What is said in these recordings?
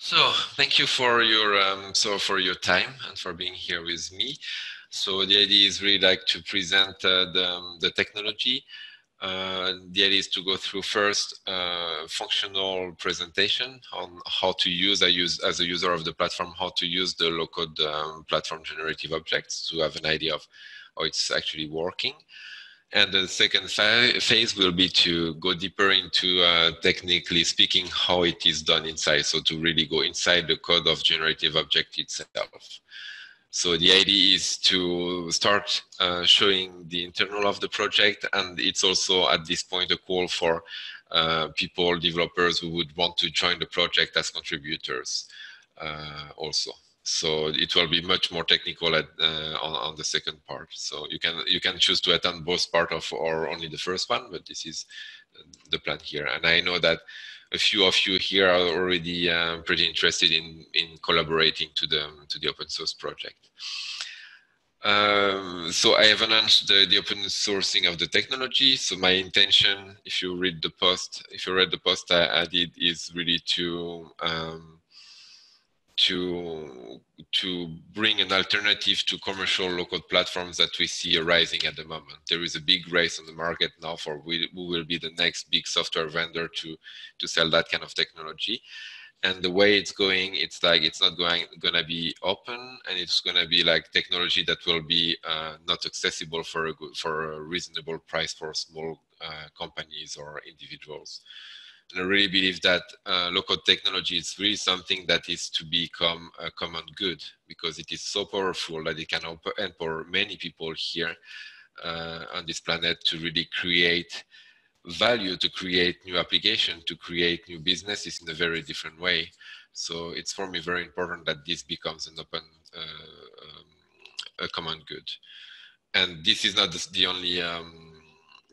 So thank you for your time and for being here with me. So the idea is really like to present the technology. The idea is to go through first functional presentation on how to use, as a user of the platform, how to use the low-code platform generative objects to have an idea of how it's actually working. And the second phase will be to go deeper into, technically speaking, how it is done inside. So to really go inside the code of generative object itself. So the idea is to start showing the internal of the project. And it's also at this point a call for people, developers who would want to join the project as contributors also. So it will be much more technical on the second part. So you can choose to attend both part of or only the first one, but this is the plan here. And I know that a few of you here are already pretty interested in collaborating to the open source project. So I have announced the open sourcing of the technology. So my intention, if you read the post I did, is really to bring an alternative to commercial low-code platforms that we see arising at the moment. There is a big race on the market now for who will be the next big software vendor to sell that kind of technology. And the way it's going, it's like it's not gonna be open, and it's gonna be like technology that will be not accessible for a reasonable price for small companies or individuals. And I really believe that low-code technology is really something that is to become a common good, because it is so powerful that it can empower many people here on this planet to really create value, to create new applications, to create new businesses in a very different way. So it's for me very important that this becomes an open, a common good. And this is not the only,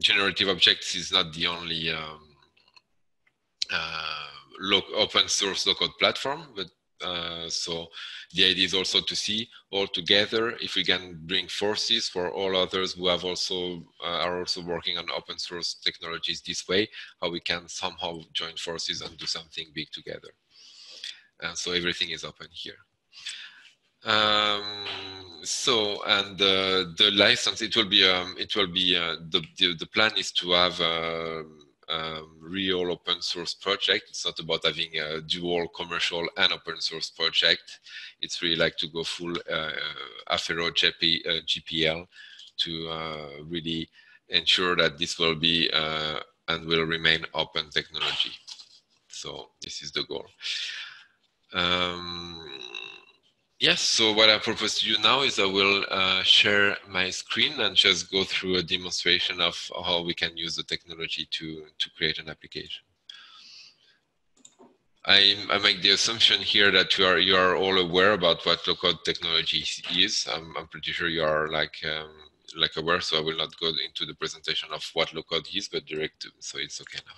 generative objects is not the only open source low-code platform, but so the idea is also to see all together if we can bring forces for all others who have also are also working on open source technologies this way, how we can somehow join forces and do something big together. So everything is open here. So, and the license, it will be the plan is to have real open source project. It's not about having a dual commercial and open source project. It's really like to go full Affero GPL to really ensure that this will be and will remain open technology. So this is the goal. Yes, so what I propose to you now is I will share my screen and just go through a demonstration of how we can use the technology to create an application. I make the assumption here that you are all aware about what low-code technology is. I'm pretty sure you are like aware, so I will not go into the presentation of what low-code is, but so it's okay now.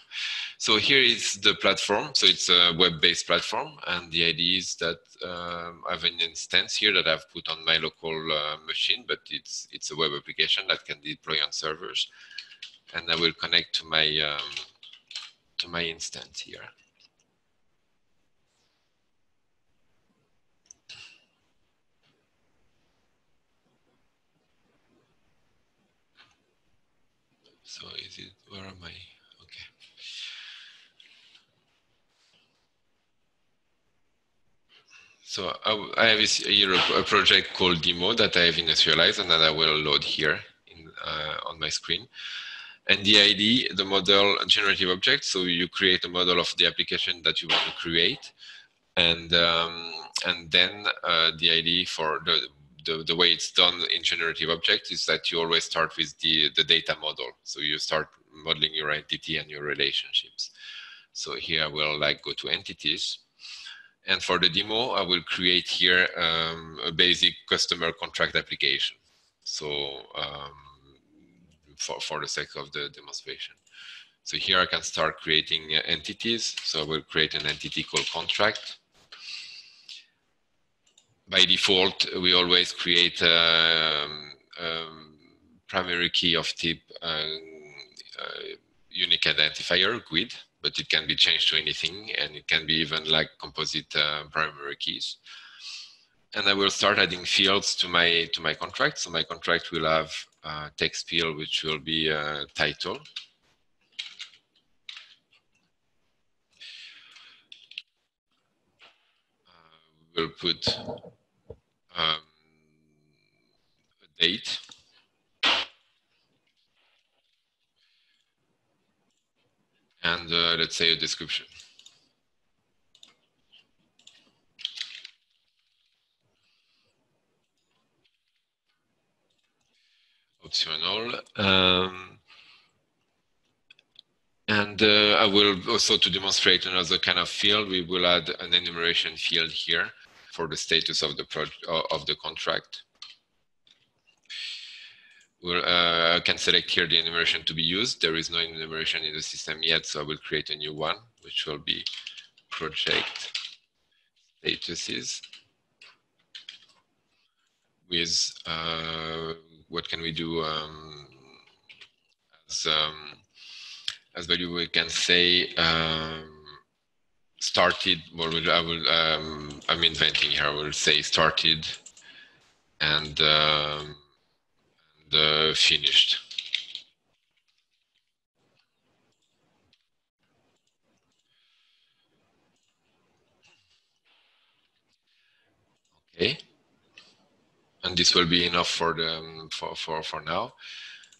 So here is the platform. So it's a web-based platform, and the idea is that I have an instance here that I've put on my local machine, but it's a web application that can deploy on servers, and I will connect to my instance here. So where am I? Okay. So I have here a project called Demo that I have initialized and that I will load here on my screen. And the ID, the model, generative object. So you create a model of the application that you want to create, and then the ID for the way it's done in generative object is that you always start with the data model. So you start modeling your entity and your relationships. So here I will go to entities. And for the demo, I will create here a basic customer contract application. So for the sake of the demonstration. So here I can start creating entities. So I will create an entity called contract. By default, we always create primary key of type unique identifier, GUID. but it can be changed to anything, and it can be even like composite primary keys. And I will start adding fields to my contract. So my contract will have a text field, which will be a title. We'll put a date. And let's say a description. Optional. And I will also, to demonstrate another kind of field, we will add an enumeration field here for the status of the project of the contract. I can select here the enumeration to be used. There is no enumeration in the system yet, so I will create a new one, which will be project statuses with what can we do as value? We can say started. Well, I'm inventing here. I will say started and finished. Okay, and this will be enough for the for now.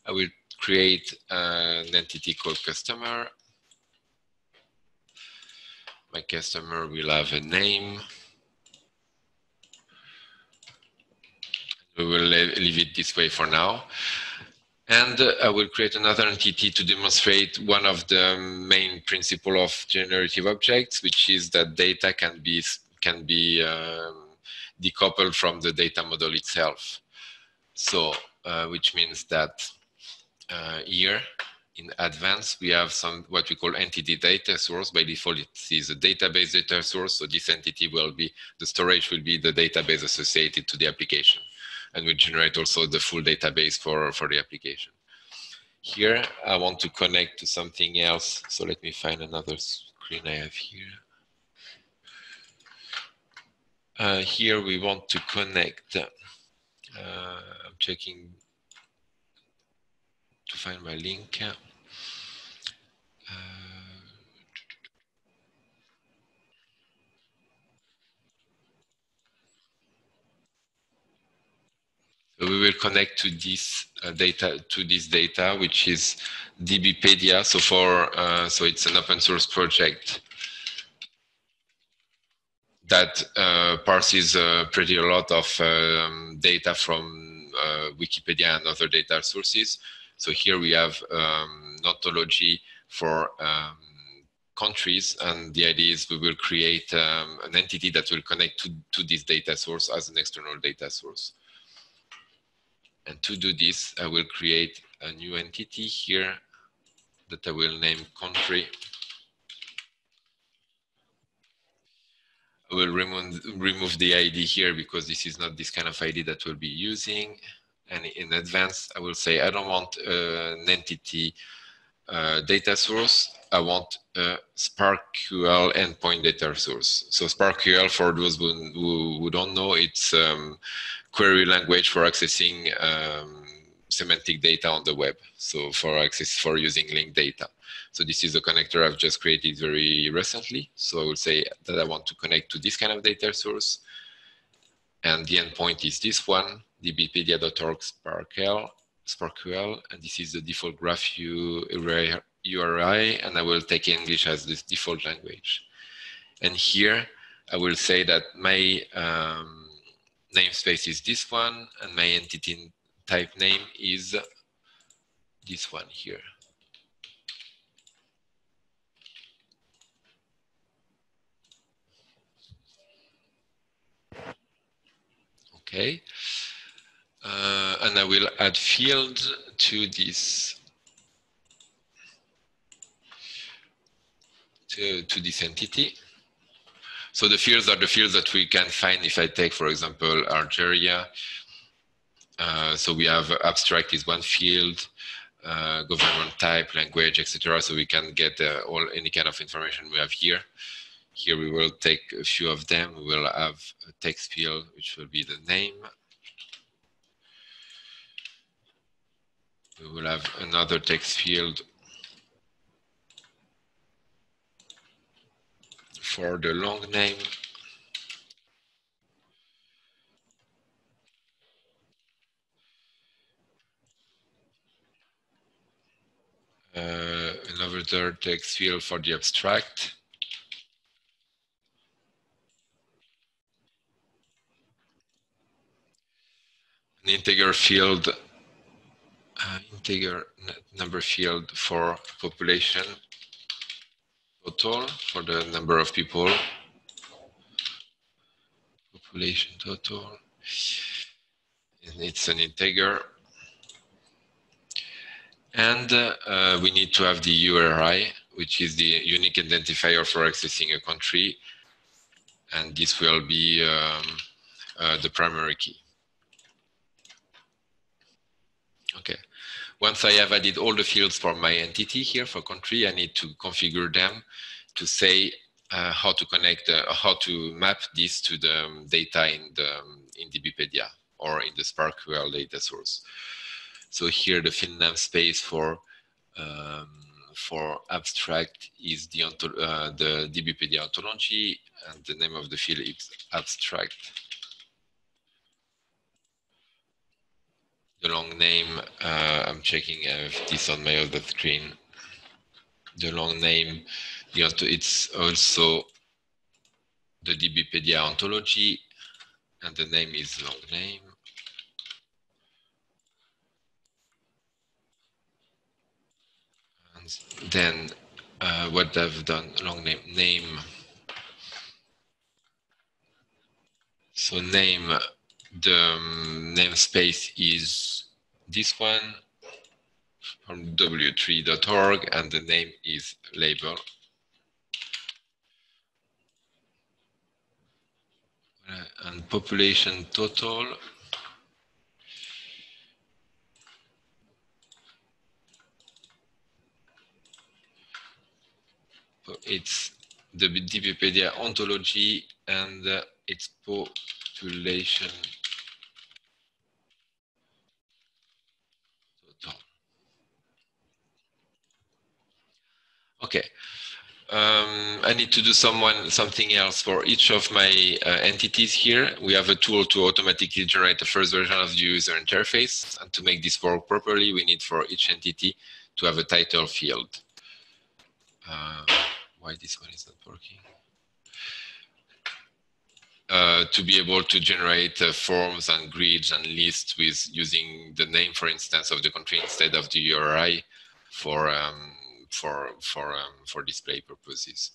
I will create an entity called customer. My customer will have a name. We will leave it this way for now. And I will create another entity to demonstrate one of the main principles of generative objects, which is that data can be decoupled from the data model itself. So, which means that here in advanced, we have what we call entity data source. By default, it is a database data source. So this entity will be, the storage will be the database associated to the application, and will generate also the full database for the application. Here, I want to connect to something else. So let me find another screen I have here. Here we want to connect. I'm checking to find my link. So we will connect to this data, which is dbpedia. So so it's an open source project that parses pretty a lot of data from Wikipedia and other data sources. So here we have an ontology for countries, and the idea is we will create an entity that will connect to this data source as an external data source. And to do this, I will create a new entity here that I will name country. I will remove the ID here because this is not this kind of ID that we'll be using. And in advance, I will say I don't want an entity data source. I want a SparkQL endpoint data source. So SparkQL, for those who don't know, it's query language for accessing semantic data on the web. So for using linked data. So this is a connector I've just created very recently. So I will say that I want to connect to this kind of data source. And the endpoint is this one, dbpedia.org SparkQL, and this is the default graph URI, and I will take English as this default language. And here I will say that my namespace is this one, and my entity type name is this one here. Okay, and I will add fields to this to this entity. So the fields are the fields that we can find if I take, for example, Algeria. So we have abstract is one field, government type, language, etc. So we can get any kind of information we have here. Here we will take a few of them. We will have a text field, which will be the name. We will have another text field for the long name. Another text field for the abstract. An integer field, integer number field for population total, for the number of people. Population total. And it's an integer. And we need to have the URI, which is the unique identifier for accessing a country. And this will be the primary key. Okay. Once I have added all the fields for my entity here for country, I need to configure them to say how to connect, how to map this to the data in DBpedia or in the SparkQL data source. So here the field namespace for abstract is the DBpedia ontology, and the name of the field is abstract. The long name, I'm checking if this on my other screen. The long name, it's also the DBpedia ontology, and the name is long name. And then what I've done, long name. So name, the namespace is this one from w3.org, and the name is label. And population total. It's the DBpedia ontology, and it's population total. Okay. I need to do something else for each of my entities here. We have a tool to automatically generate the first version of the user interface. And to make this work properly, we need for each entity to have a title field. Why this one is not working? To be able to generate forms and grids and lists with using the name, for instance, of the country instead of the URI for display purposes.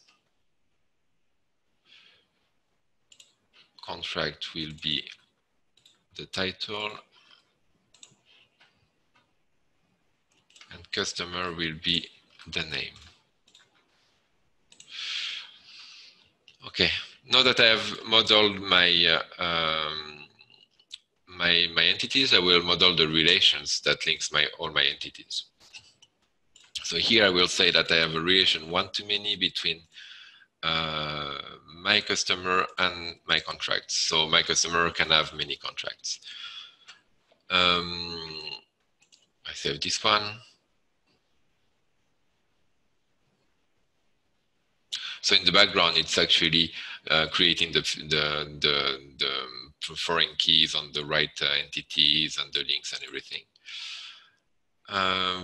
Contract will be the title, and customer will be the name. Okay, now that I have modeled my my entities, I will model the relations that links all my entities. So here I will say that I have a relation one-to-many between my customer and my contracts. So my customer can have many contracts. I save this one. So in the background, it's actually creating the foreign keys on the right entities and the links and everything.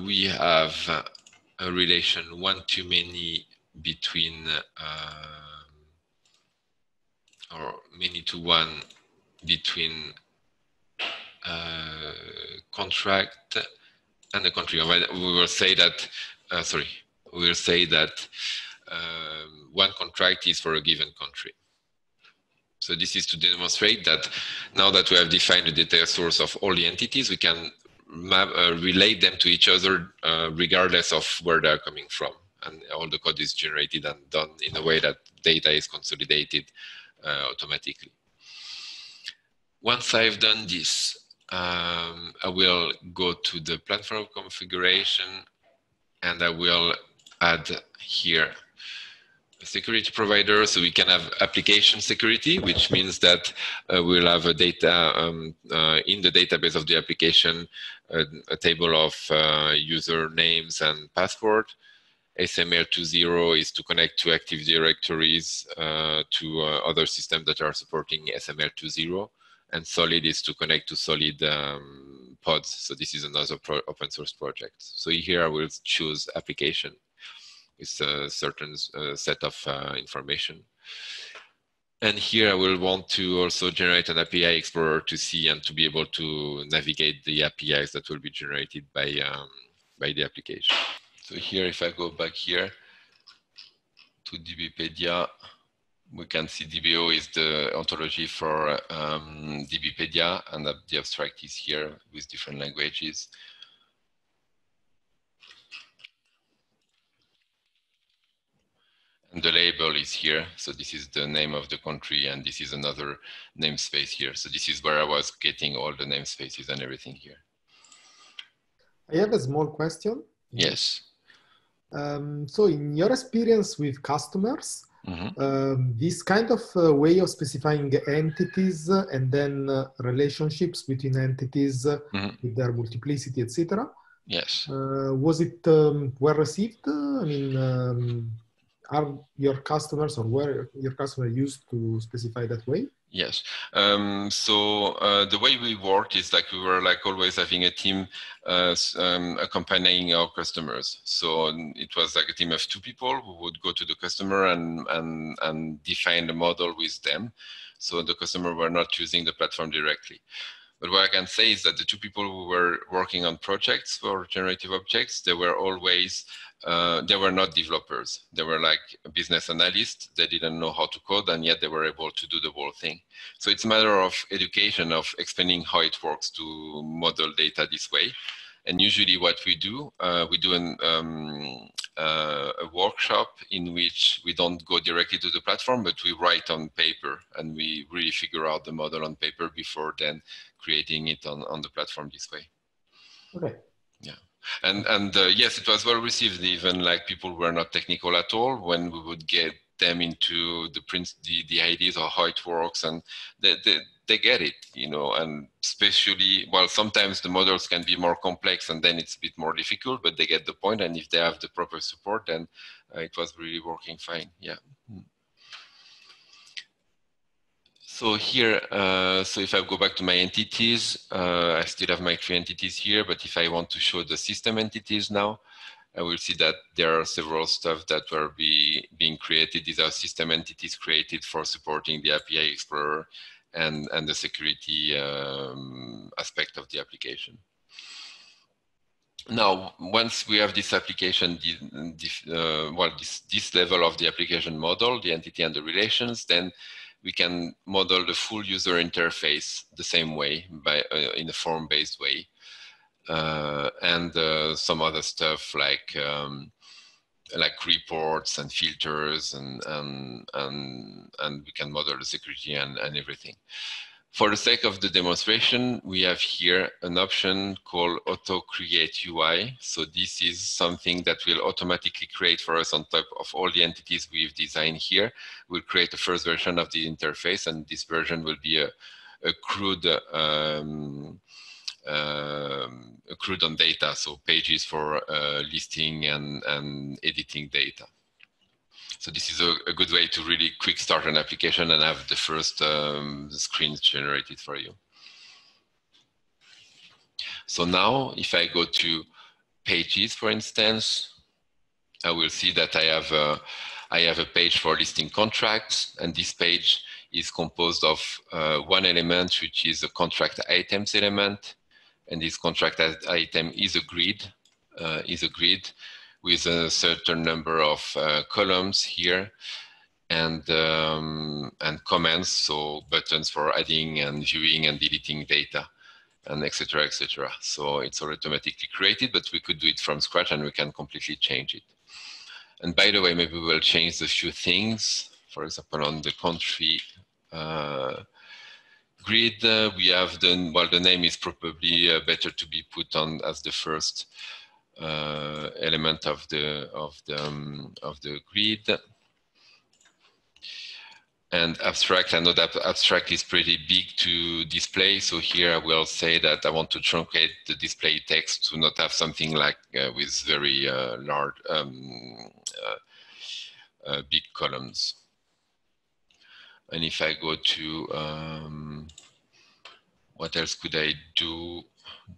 We have a relation one-to-many between or many-to-one between contract and the country. We will say that, we will say that one contract is for a given country. So this is to demonstrate that now that we have defined the data source of all the entities, we can relate them to each other regardless of where they're coming from. And all the code is generated and done in a way that data is consolidated automatically. Once I've done this, I will go to the platform configuration and I will add here a security provider. So we can have application security, which means that we'll have a data in the database of the application, a table of user names and password. SML20 is to connect to Active Directories to other systems that are supporting SML20. And Solid is to connect to Solid pods. So this is another open source project. So here I will choose application with a certain set of information. And here I will want to also generate an API Explorer to see and to be able to navigate the APIs that will be generated by the application. So here, if I go back here to DBpedia, we can see DBO is the ontology for DBpedia, and the abstract is here with different languages. And the label is here. So this is the name of the country, and this is another namespace here. So this is where I was getting all the namespaces and everything here. I have a small question. Yes. So in your experience with customers, this kind of way of specifying entities and then relationships between entities with their multiplicity, etc. Yes. Was it well received? I mean, are your customers or were your customers used to specify that way? Yes. So the way we worked is like we were like always having a team accompanying our customers. So it was like a team of 2 people who would go to the customer and define the model with them. So the customer were not using the platform directly. But what I can say is that the 2 people who were working on projects for generative objects, they were always they were not developers. They were like business analysts. They didn't know how to code, and yet they were able to do the whole thing. So it's a matter of education, of explaining how it works to model data this way. And usually what we do a workshop in which we don't go directly to the platform, but we write on paper, and we really figure out the model on paper before then creating it on the platform this way. Okay. Yeah. And yes, it was well received. Even like people were not technical at all when we would get them into the ideas of how it works, and they get it, you know. And especially, well, sometimes the models can be more complex, and then it's a bit more difficult, but they get the point. And if they have the proper support, then it was really working fine. Yeah. So here, so if I go back to my entities, I still have my 3 entities here, but if I want to show the system entities now, I will see that there are several stuff that were being created. These are system entities created for supporting the API Explorer and the security aspect of the application. Now, once we have this application, this level of the application model, the entity and the relations, then we can model the full user interface the same way in a form-based way, and some other stuff like reports and filters, and we can model the security and everything. For the sake of the demonstration, we have here an option called Auto Create UI. So this is something that will automatically create for us on top of all the entities we've designed here. We'll create the first version of the interface, and this version will be a crude on data, so pages for listing and editing data. So this is a good way to really quick start an application and have the first screens generated for you. So now if I go to pages, for instance, I will see that I have a page for listing contracts, and this page is composed of one element, which is a contract items element, and this contract item is a grid, with a certain number of columns here, and comments, so buttons for adding and viewing and deleting data, and etc., etc. So it's all automatically created, but we could do it from scratch, and we can completely change it. And by the way, maybe we'll change a few things. For example, on the country grid, we have the name is probably better to be put on as the first element of the grid. And abstract, I know that abstract is pretty big to display. So here I will say that I want to truncate the display text to not have something like with very large, big columns. And if I go to, what else could I do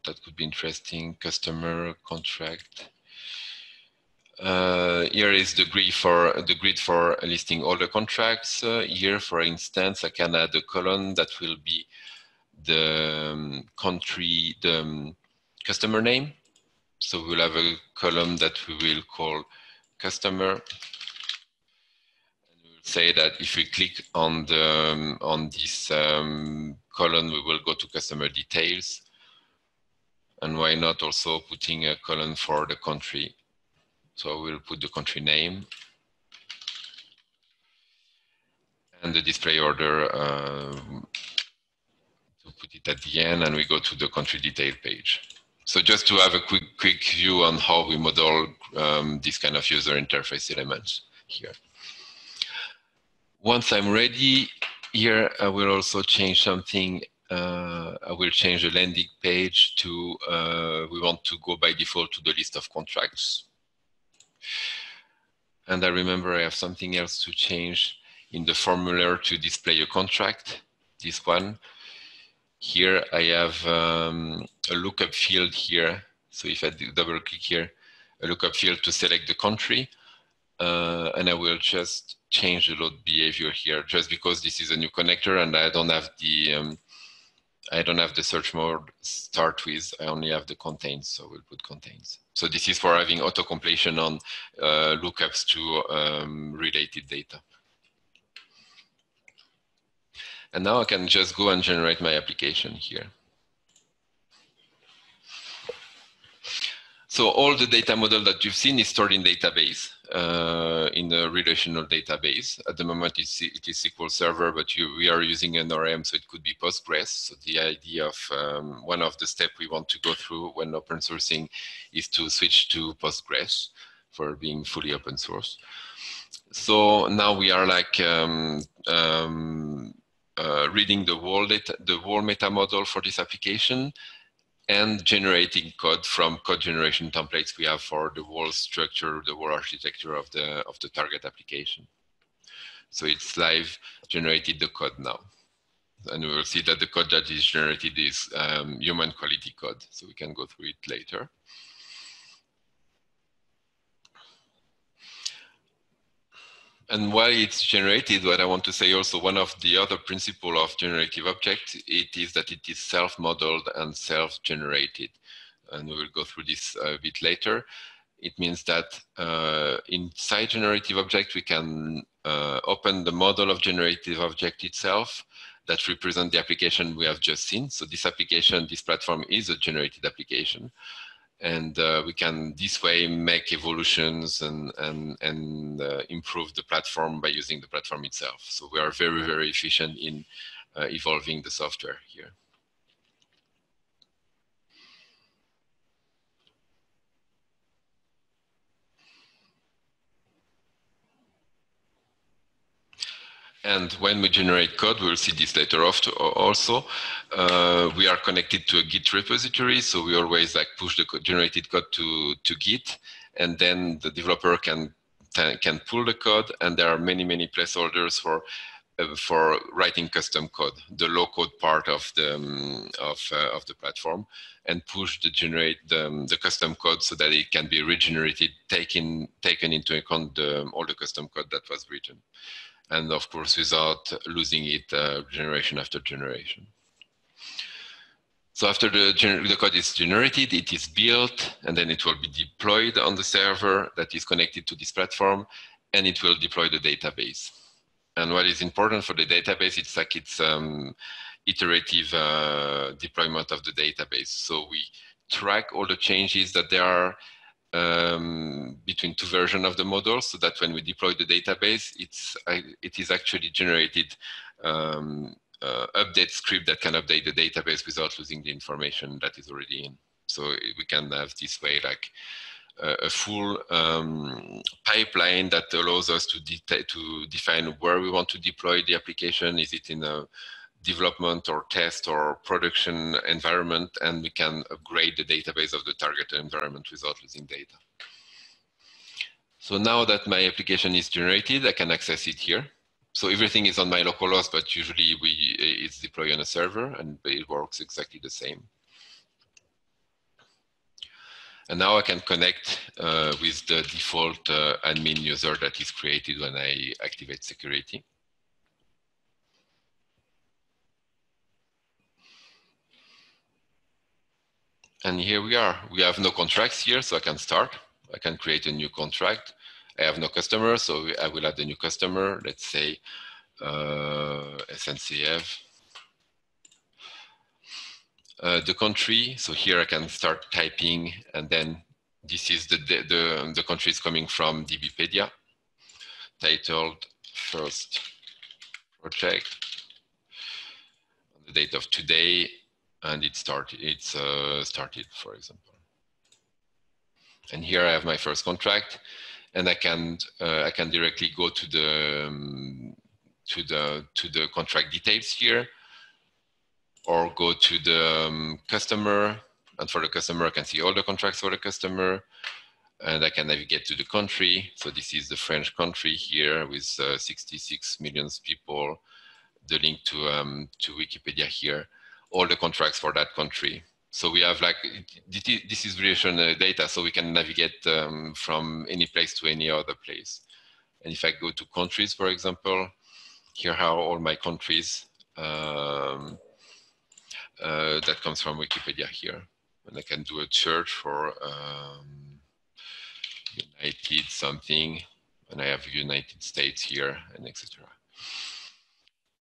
that could be interesting? Customer, contract. Here is the grid for listing all the contracts. Here, for instance, I can add a column that will be the country, the customer name. So we'll have a column that we will call customer. And we'll say that if we click on this column, we will go to customer details. And why not also putting a column for the country? So we'll put the country name and the display order to put it at the end, and we go to the country detail page. So just to have a quick view on how we model this kind of user interface elements here. Once I'm ready, here I will also change something. I will change the landing page to, we want to go by default to the list of contracts. And I remember I have something else to change in the formula to display a contract, this one. Here I have a lookup field here. So if I double click here, a lookup field to select the country. And I will just change the load behavior here, just because this is a new connector and I don't have the search mode start with. I only have the contains, so we'll put contains. So this is for having auto completion on lookups to related data. And now I can just go and generate my application here. So all the data model that you've seen is stored in database, in a relational database. At the moment, it is SQL Server, but we are using an RM, so it could be Postgres. So the idea of one of the steps we want to go through when open sourcing is to switch to Postgres for being fully open source. So now we are like reading the whole meta model for this application, and generating code from code generation templates we have for the whole structure, the whole architecture of the target application. So it's live generated the code now. And we will see that the code that is generated is human quality code. So we can go through it later. And while it's generated, what I want to say also, one of the other principles of generative objects, it is that it is self-modeled and self-generated. And we will go through this a bit later. It means that inside generative object, we can open the model of generative object itself that represent the application we have just seen. So this application, this platform is a generated application. And we can this way make evolutions and improve the platform by using the platform itself. So we are very, very efficient in evolving the software here. And when we generate code, we'll see this later also. We are connected to a Git repository, so we always like push the generated code to Git, and then the developer can pull the code. And there are many placeholders for writing custom code, the low code part of the platform, and push the custom code so that it can be regenerated, taken into account all the custom code that was written. And of course, without losing it generation after generation. So after the code is generated, it is built, and then it will be deployed on the server that is connected to this platform, and it will deploy the database. And what is important for the database, it's like it's iterative deployment of the database. So we track all the changes that there are between two versions of the model, so that when we deploy the database, it is actually generated update script that can update the database without losing the information that is already in. So we can have this way like a full pipeline that allows us to define where we want to deploy the application. Is it in a development or test or production environment, and we can upgrade the database of the target environment without losing data. So now that my application is generated, I can access it here. So everything is on my local host, but usually it's deployed on a server, and it works exactly the same. And now I can connect with the default admin user that is created when I activate security. And here we are. We have no contracts here, so I can start. I can create a new contract. I have no customer, so I will add a new customer. Let's say SNCF. The country, so here I can start typing, and then this is the country is coming from DBpedia. Titled first project, the date of today, and it's started, for example. And here I have my first contract, and I can directly go to the contract details here, or go to the customer, and for the customer I can see all the contracts for the customer, and I can navigate to the country. So this is the French country here with 66 million people. The link to Wikipedia here, all the contracts for that country. So we have like, this is relational data, so we can navigate from any place to any other place. And if I go to countries, for example, here are all my countries that comes from Wikipedia here. And I can do a search for United something, and I have United States here, and etc.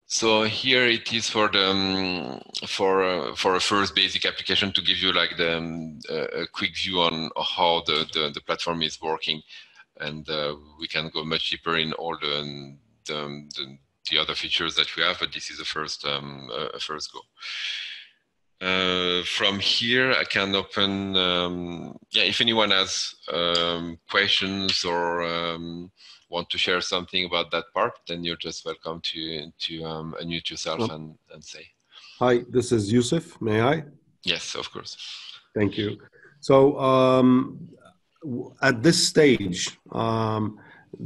So here it is for the for a first basic application to give you like a quick view on how the platform is working, and we can go much deeper in all the other features that we have, but this is a first go. From here, I can open, if anyone has questions or want to share something about that part, then you're just welcome to unmute yourself and say. Hi, this is Yusuf. May I? Yes, of course. Thank you. So at this stage,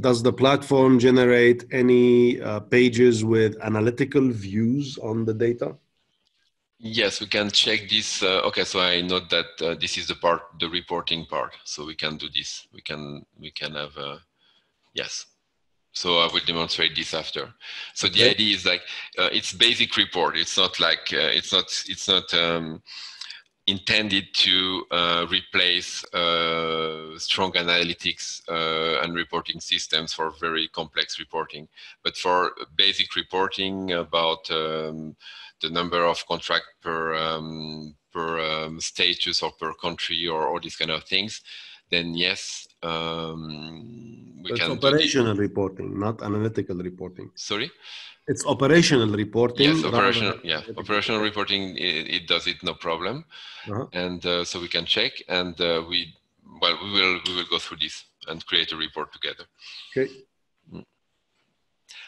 does the platform generate any pages with analytical views on the data? Yes, we can check this. Okay, so I note that this is the reporting part. So we can do this. We can have yes. So I will demonstrate this after. So the idea is like it's basic report. It's not like it's not intended to replace strong analytics and reporting systems for very complex reporting, but for basic reporting about the number of contract per status or per country or all these kind of things, then yes, it's operational reporting, not analytical reporting. Sorry? It's operational reporting. Yes, operational reporting, it does it, no problem. And so we can check, and we will go through this and create a report together. Okay.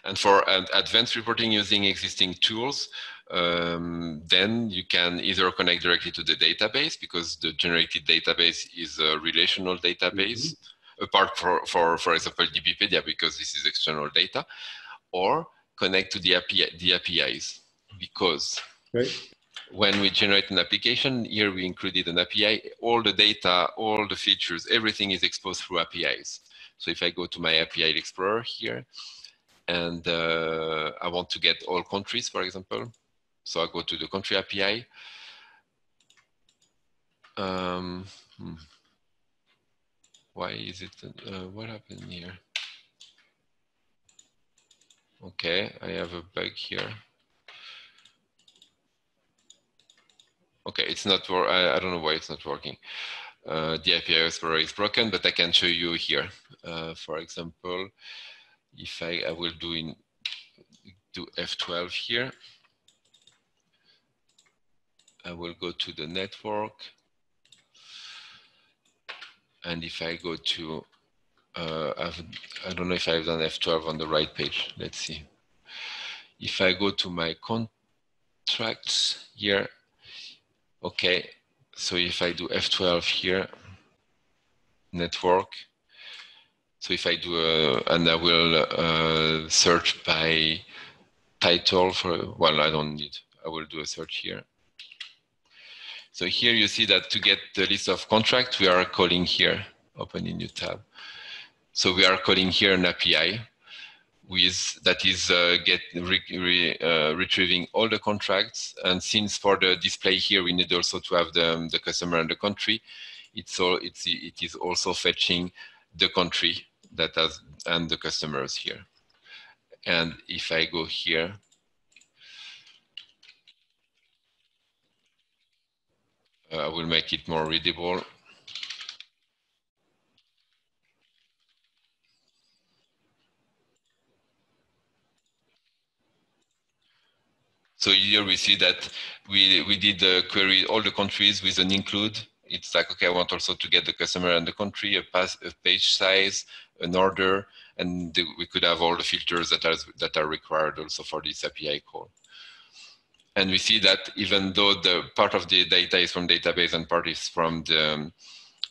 And for advanced reporting using existing tools, then you can either connect directly to the database, because the generated database is a relational database, apart for example, DBpedia, because this is external data, or connect to the APIs, because when we generate an application, here we included an API, all the data, all the features, everything is exposed through APIs. So if I go to my API Explorer here, and I want to get all countries, for example, so I go to the country API. Why is it, what happened here? Okay, I have a bug here. Okay, it's not working. I don't know why it's not working. The API Explorer is broken, but I can show you here. For example, if I will do F12 here. I will go to the network. And if I go to, I don't know if I've done F12 on the right page. Let's see. If I go to my contracts here, okay. So if I do F12 here, network. So if I do, and I will search by title for, well, I don't need, I will do a search here. So here you see that to get the list of contracts, we are calling here, open a new tab. So we are calling here an API with, that is retrieving all the contracts. And since for the display here, we need also to have the customer and the country, it is also fetching the country that has, and the customers here. And if I go here, I will make it more readable. So here we see that we did query all the countries with an include. It's like, okay, I want also to get the customer and the country, a page size, an order, and we could have all the filters that are required also for this API call. And we see that even though the part of the data is from database and part is from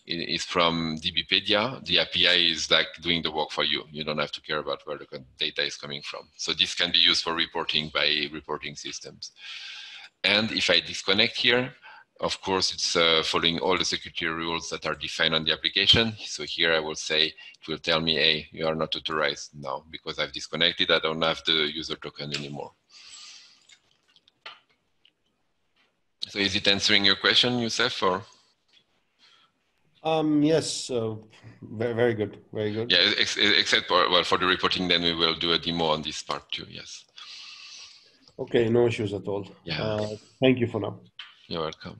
DBpedia, the API is like doing the work for you. You don't have to care about where the data is coming from. So this can be used for reporting by reporting systems. And if I disconnect here, of course, it's following all the security rules that are defined on the application. So here I will say, it will tell me, hey, you are not authorized now because I've disconnected. I don't have the user token anymore. So is it answering your question, Youssef, or? Yes, very, very good, very good. Yeah, except for, well, for the reporting, then we will do a demo on this part too, yes. Okay, no issues at all. Yeah. Thank you for now. You're welcome.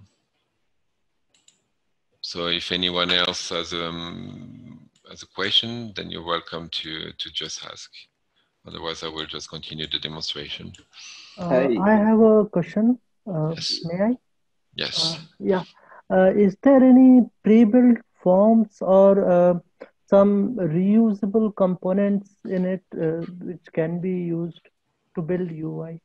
So if anyone else has a question, then you're welcome to just ask. Otherwise, I will just continue the demonstration. I have a question. Yes. May I? Yes. Yeah. Is there any pre-built forms or some reusable components in it which can be used to build UI?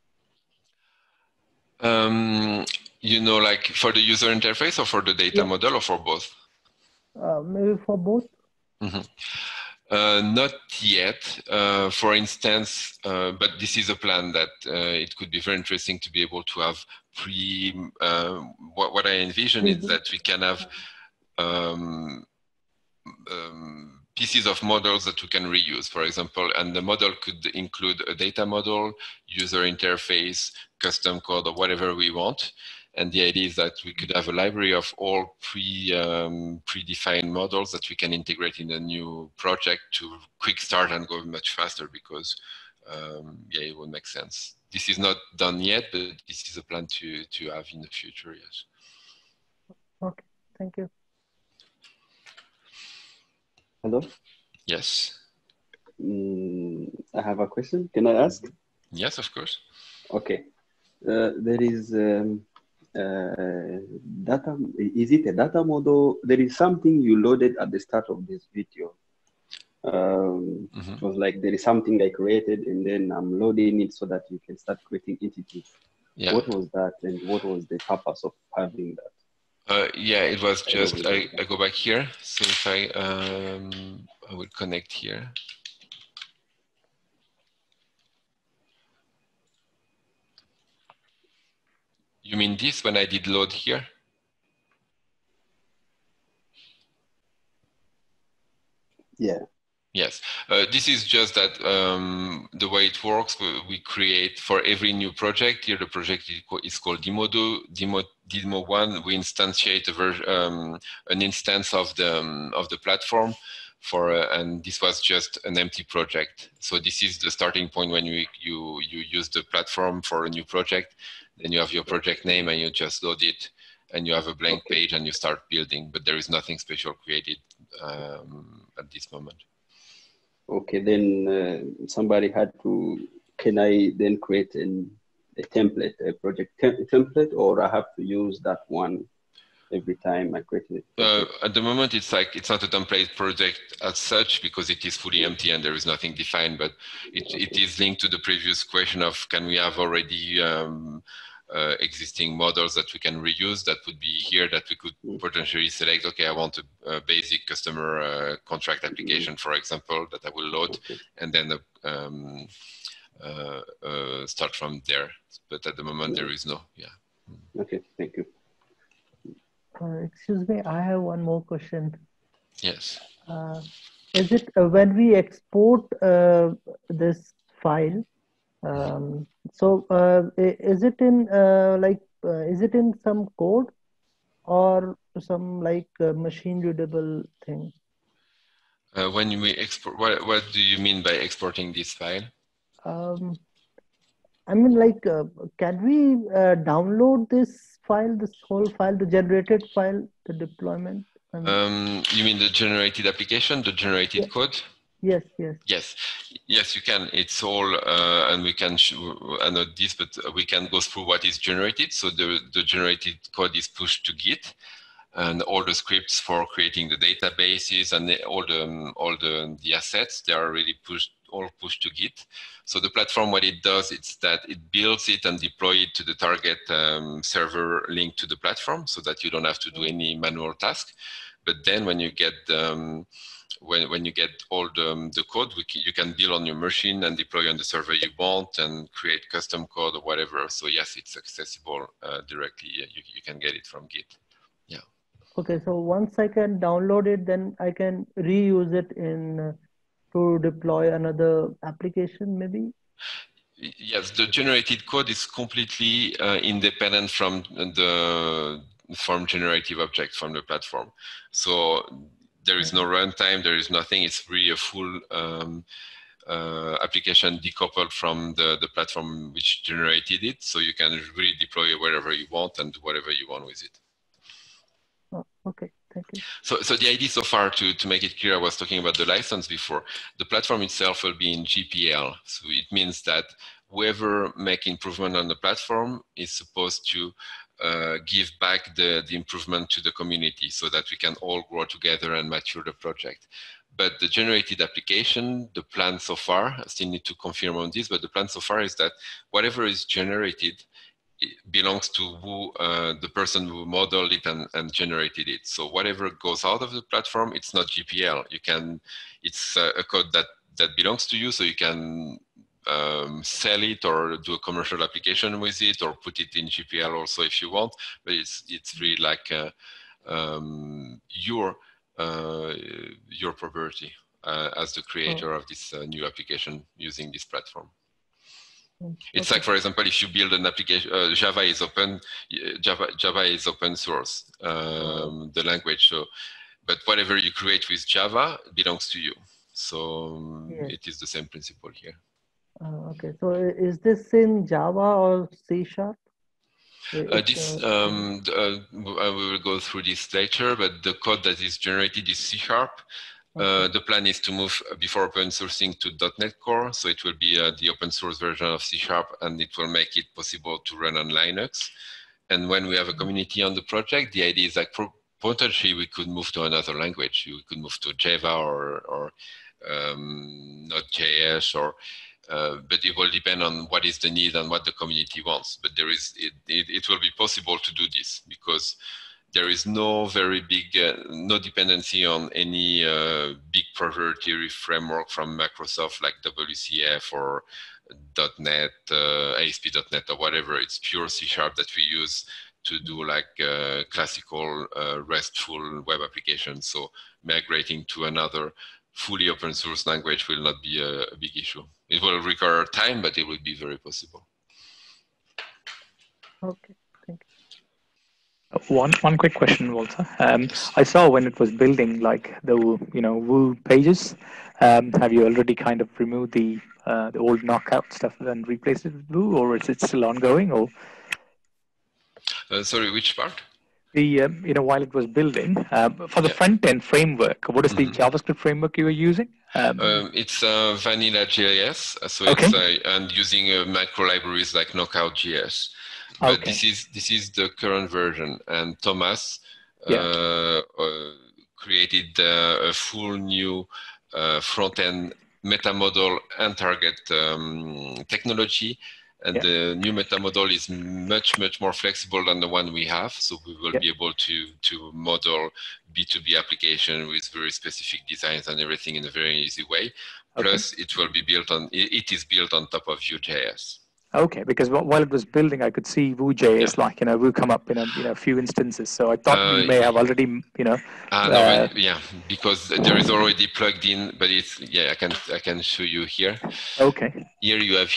You know, like for the user interface or for the data model or for both? Maybe for both. Mm-hmm. Not yet, for instance, but this is a plan that it could be very interesting to be able to have what I envision is that we can have pieces of models that we can reuse, for example, and the model could include a data model, user interface, custom code, or whatever we want. And the idea is that we could have a library of all predefined models that we can integrate in a new project to quick start and go much faster because, yeah, it would make sense. This is not done yet, but this is a plan to have in the future, yes. Okay, thank you. Hello? Yes. I have a question. Can I ask? Yes, of course. Okay. There is data. Is it a data model? There is something you loaded at the start of this video. It was like there is something I created and then I'm loading it so that you can start creating entities. Yeah. What was that and what was the purpose of having that? Yeah, it was just, I go back here. So if I will connect here. You mean this when I did load here? Yeah. Yes, this is just that the way it works, we create for every new project. Here the project is called Demo1. We instantiate an instance of the platform and this was just an empty project. So this is the starting point when you use the platform for a new project. Then you have your project name and you just load it and you have a blank page and you start building, but there is nothing special created at this moment. Okay, then somebody had to, can I then create template, a project template, or I have to use that one every time I create it? At the moment, it's not a template project as such because it is fully empty and there is nothing defined, but it is linked to the previous question of can we have already existing models that we can reuse that would be here that we could potentially select, okay, I want a basic customer contract application, for example, that I will load and then start from there. But at the moment, there is no, Okay, thank you. Excuse me, I have one more question. Yes. Is it when we export this file, is it in is it in some code or some machine readable thing? When we export, what do you mean by exporting this file? I mean, can we download this file, this whole file, the generated file, the deployment? You mean the generated application, the generated code? Yes. Yes, you can. It's all, and we can, I know this, but we can go through what is generated. So the generated code is pushed to Git, and all the scripts for creating the databases and all the assets, they are really all pushed to Git. So the platform, what it does, it's that it builds it and deploy it to the target server linked to the platform, so that you don't have to do any manual task. But then when you get when you get all the code, you can build on your machine and deploy on the server you want and create custom code or whatever. So yes, it's accessible directly. You can get it from Git. Yeah. Okay, so once I can download it, then I can reuse it to deploy another application, maybe? Yes, the generated code is completely independent from generative objects from the platform. So there is no runtime, there is nothing. It's really a full application decoupled from the platform which generated it. So you can really deploy it wherever you want and do whatever you want with it. Oh, okay, thank you. So the idea so far, to make it clear, I was talking about the license before. The platform itself will be in GPL. So it means that whoever make improvement on the platform is supposed to give back the improvement to the community so that we can all grow together and mature the project. But the generated application, the plan so far, I still need to confirm on this, but the plan so far is that whatever is generated belongs to the person who modeled it and generated it. So whatever goes out of the platform, it's not GPL. It's a code that belongs to you, so you can sell it or do a commercial application with it or put it in GPL also if you want. But it's really like your property as the creator of this new application using this platform. It's like, for example, if you build an application, Java is open source, the language. So, but whatever you create with Java belongs to you. So it is the same principle here. Okay, so is this in Java or C#? We will go through this later, but the code that is generated is C#. The plan is to move before open sourcing to .NET Core, so it will be the open source version of C#, and it will make it possible to run on Linux. And when we have a community on the project, the idea is that potentially we could move to another language. We could move to Java or Node.js, but it will depend on what is the need and what the community wants. But it will be possible to do this because there is no very big, no dependency on any big proprietary framework from Microsoft like WCF or .NET, ASP.NET or whatever. It's pure C# that we use to do like classical RESTful web applications. So migrating to another fully open source language will not be a big issue. It will require time, but it will be very possible. Okay, thank you. One quick question, Walter. I saw when it was building like the Woo pages. Have you already kind of removed the old knockout stuff and replaced it with Woo, or is it still ongoing? Or sorry, which part? The while it was building for the front end framework, what is the JavaScript framework you were using? It's vanilla JS, so okay. it's and using macro libraries like Knockout.js. But okay. this is the current version, and Thomas created a full new front-end meta model and target technology. And the new meta model is much more flexible than the one we have. So we will be able to model B2B application with very specific designs and everything in a very easy way. Plus, it will be built on. It is built on top of Vue.js. Okay, because while it was building, I could see Vue.js, like, Vue come up in a few instances. So I thought you may have already, no, but because there is already plugged in, but it's, I can show you here. Okay. Here you have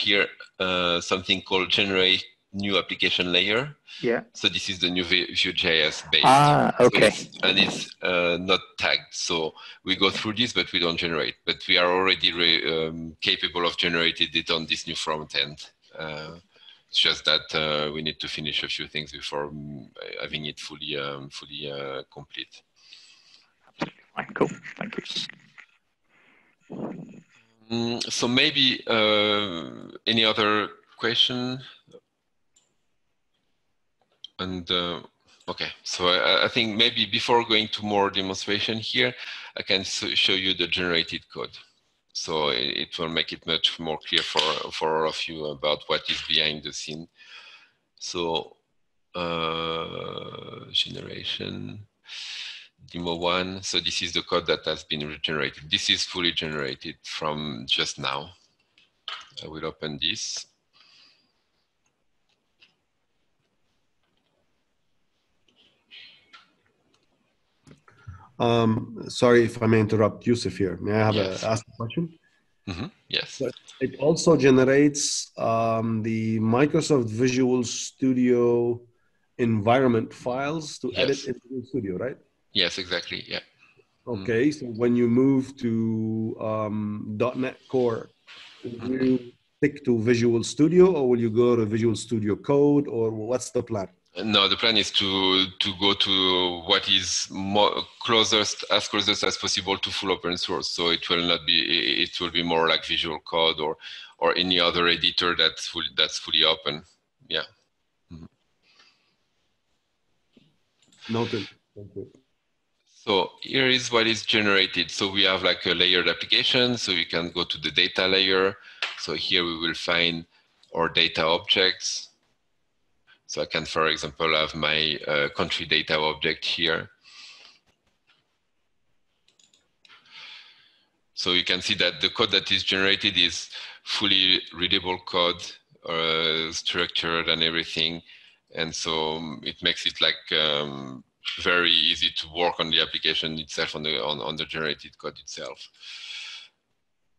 something called generate new application layer. Yeah. So this is the new Vue.js base. Okay. So it's not tagged. So we go through this, but we don't generate. But we are already capable of generating it on this new front end. It's just that we need to finish a few things before having it fully complete. Absolutely fine. Cool. Thank you. So maybe any other question? And okay, so I think maybe before going to more demonstration here, I can show you the generated code. So it will make it much more clear for all of you about what is behind the scene. So generation, demo 1. So this is the code that has been regenerated. This is fully generated from just now. I will open this. Sorry if I may interrupt, Yusuf here. May I have ask a question? Yes. But it also generates the Microsoft Visual Studio environment files to edit in Visual Studio, right? Yes, exactly. Yeah. Okay, so when you move to .NET Core, will you stick to Visual Studio, or will you go to Visual Studio Code, or what's the plan? No, the plan is to go to what is closest as possible to full open source. So it will not be. It will be more like Visual Code or any other editor that's fully open. Yeah. Noted. Thank you. So here is what is generated. So we have like a layered application. So you can go to the data layer. So here we will find our data objects. So I can, for example, have my country data object here. So you can see that the code that is generated is fully readable code, structured and everything. And so it makes it like very easy to work on the application itself, on the generated code itself.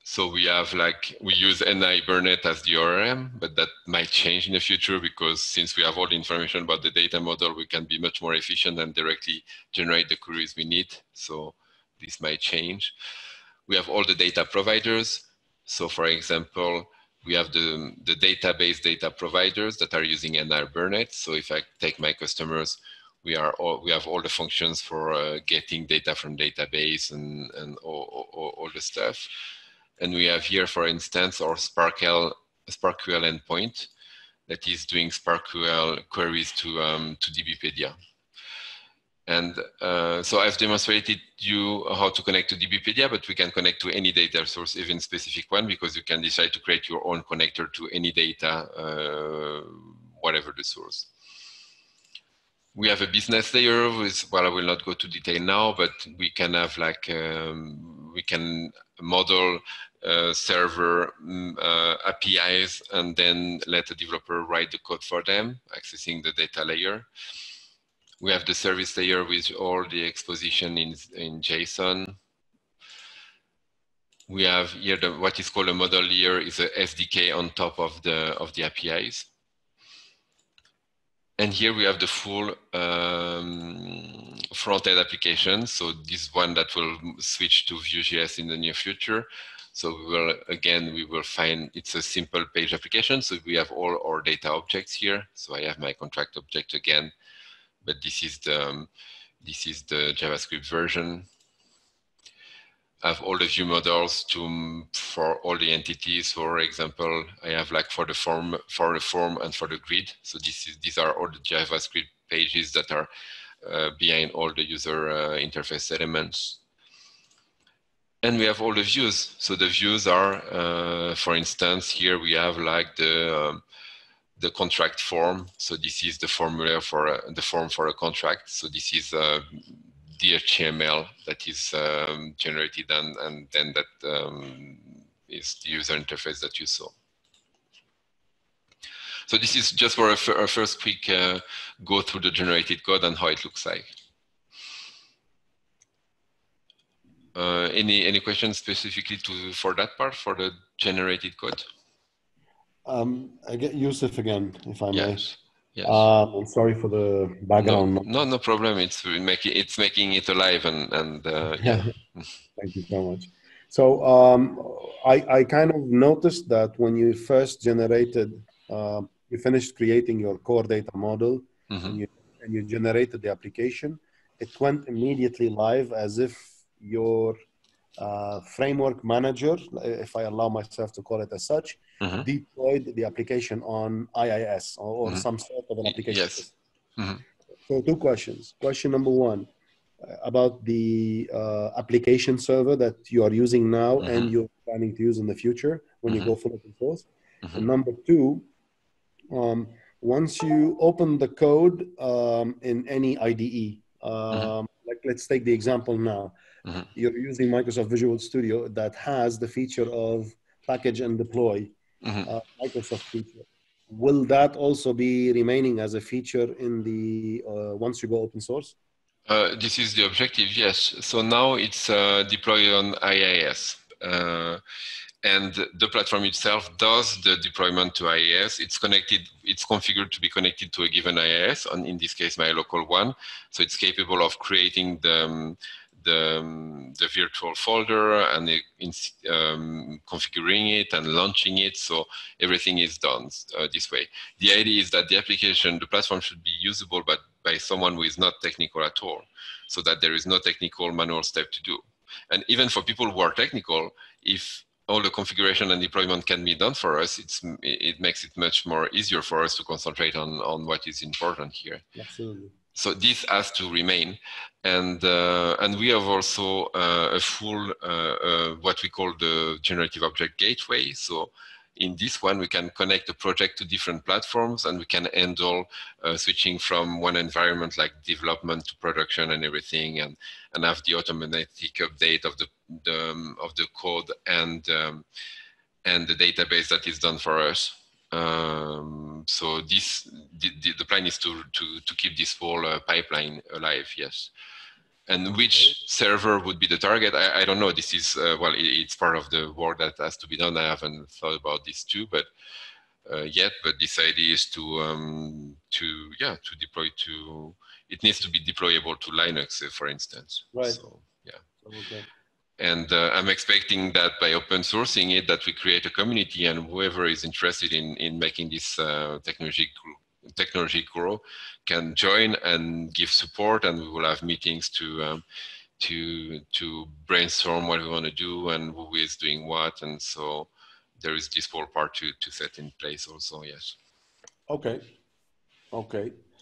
So we have we use NI Burnett as the ORM, but that might change in the future because since we have all the information about the data model, we can be much more efficient and directly generate the queries we need. So this might change. We have all the data providers. So for example, we have the database data providers that are using NI Burnett. So if I take my customers, we have all the functions for getting data from database and all the stuff. And we have here, for instance, our SparkQL endpoint that is doing SparkQL queries to DBpedia. And so I've demonstrated you how to connect to DBpedia, but we can connect to any data source, even specific one, because you can decide to create your own connector to any data, whatever the source. We have a business layer with, well, I will not go to detail now, but we can have we can model server APIs and then let the developer write the code for them, accessing the data layer. We have the service layer with all the exposition in JSON. We have here what is called a model layer is a SDK on top of the APIs. And here we have the full front-end application. So this one that will switch to Vue.js in the near future. So we will find it's a simple page application. So we have all our data objects here. So I have my contract object again, but this is the JavaScript version. have all the view models for all the entities. For example, I have like for the form and for the grid. So these are all the JavaScript pages that are behind all the user interface elements. And we have all the views. So the views are, for instance, here we have like the contract form. So this is the formula for the form for a contract. So this is the HTML that is generated, and then that is the user interface that you saw. So this is just for a first quick go through the generated code and how it looks like. Any questions specifically for that part, for the generated code? I get Yusuf again, if I may. Yes. Yes. I'm sorry for the background. No problem. It's making it alive, and yeah. Thank you so much. So I kind of noticed that when you first generated, you finished creating your core data model, and you generated the application, it went immediately live as if your framework manager, if I allow myself to call it as such, deployed the application on IIS or some sort of an application. Yes. So two questions. Question number one, about the application server that you are using now and you're planning to use in the future when you go full open source. And number two, once you open the code in any IDE, like let's take the example now, you're using Microsoft Visual Studio that has the feature of package and deploy, Microsoft feature. Will that also be remaining as a feature in the once you go open source? This is the objective, yes. So now it's deployed on IIS. And the platform itself does the deployment to IIS. It's connected, it's configured to be connected to a given IIS, in this case, my local one. So it's capable of creating the virtual folder and configuring it and launching it. So everything is done this way. The idea is that the application, the platform should be usable by someone who is not technical at all, so that there is no technical manual step to do. And even for people who are technical, if all the configuration and deployment can be done for us, it makes it much more easier for us to concentrate on what is important here. Absolutely. So this has to remain, and we have also a full what we call the Generative Object Gateway. So in this one, we can connect the project to different platforms, and we can handle switching from one environment like development to production and everything, and have the automatic update of the code and the database that is done for us. So the plan is to keep this whole pipeline alive, yes. And which server would be the target? I don't know. This is well, it's part of the work that has to be done. I haven't thought about this too, but yet. But this idea is to deploy to. It needs to be deployable to Linux, for instance. Right. So, yeah. Okay. And I'm expecting that by open sourcing it, that we create a community, and whoever is interested in making this technology grow can join and give support, and we will have meetings to brainstorm what we want to do and who is doing what, and so there is this whole part to set in place also. Yes. Okay.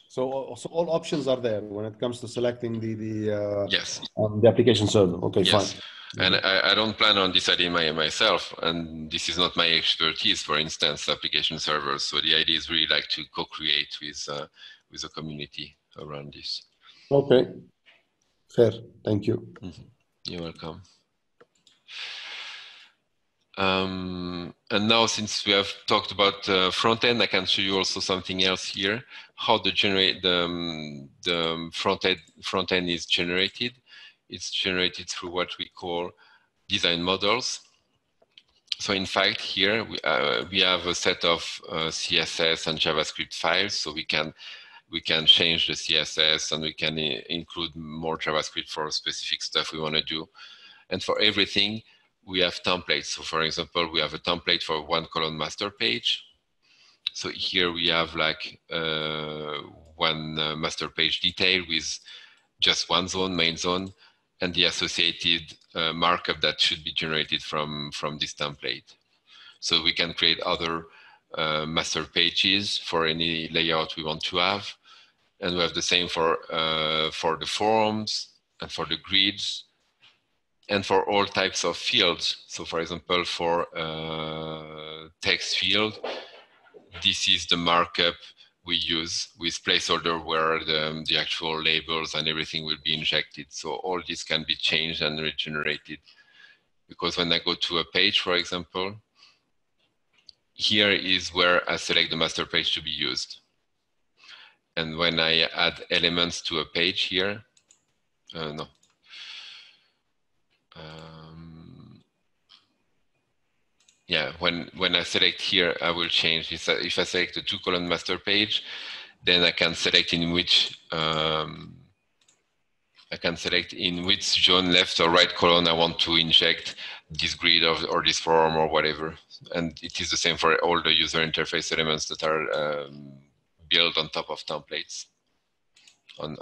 So all options are there when it comes to selecting the yes, the application server. Okay, yes. Fine. And I don't plan on deciding myself, and this is not my expertise, for instance, application servers. So the idea is really like to co-create with a community around this. Okay, fair. Thank you. You're welcome. And now, since we have talked about front end, I can show you also something else here, how the front end is generated. It's generated through what we call design models. So in fact, here we have a set of CSS and JavaScript files. So we can change the CSS, and we can include more JavaScript for specific stuff we want to do. And for everything, we have templates. So for example, we have a template for one column master page. So here we have like one master page detail with just one zone, main zone. and the associated markup that should be generated from this template. So we can create other master pages for any layout we want to have. And we have the same for the forms and for the grids and for all types of fields. So for example, for text field, this is the markup we use with placeholder where the actual labels and everything will be injected. So all this can be changed and regenerated. Because when I go to a page, for example, here is where I select the master page to be used. And when I add elements to a page here, yeah, when I select here, I will change. If I select the 2-column master page, then I can select in which zone, left or right column I want to inject this grid or this form or whatever. And it is the same for all the user interface elements that are built on top of templates on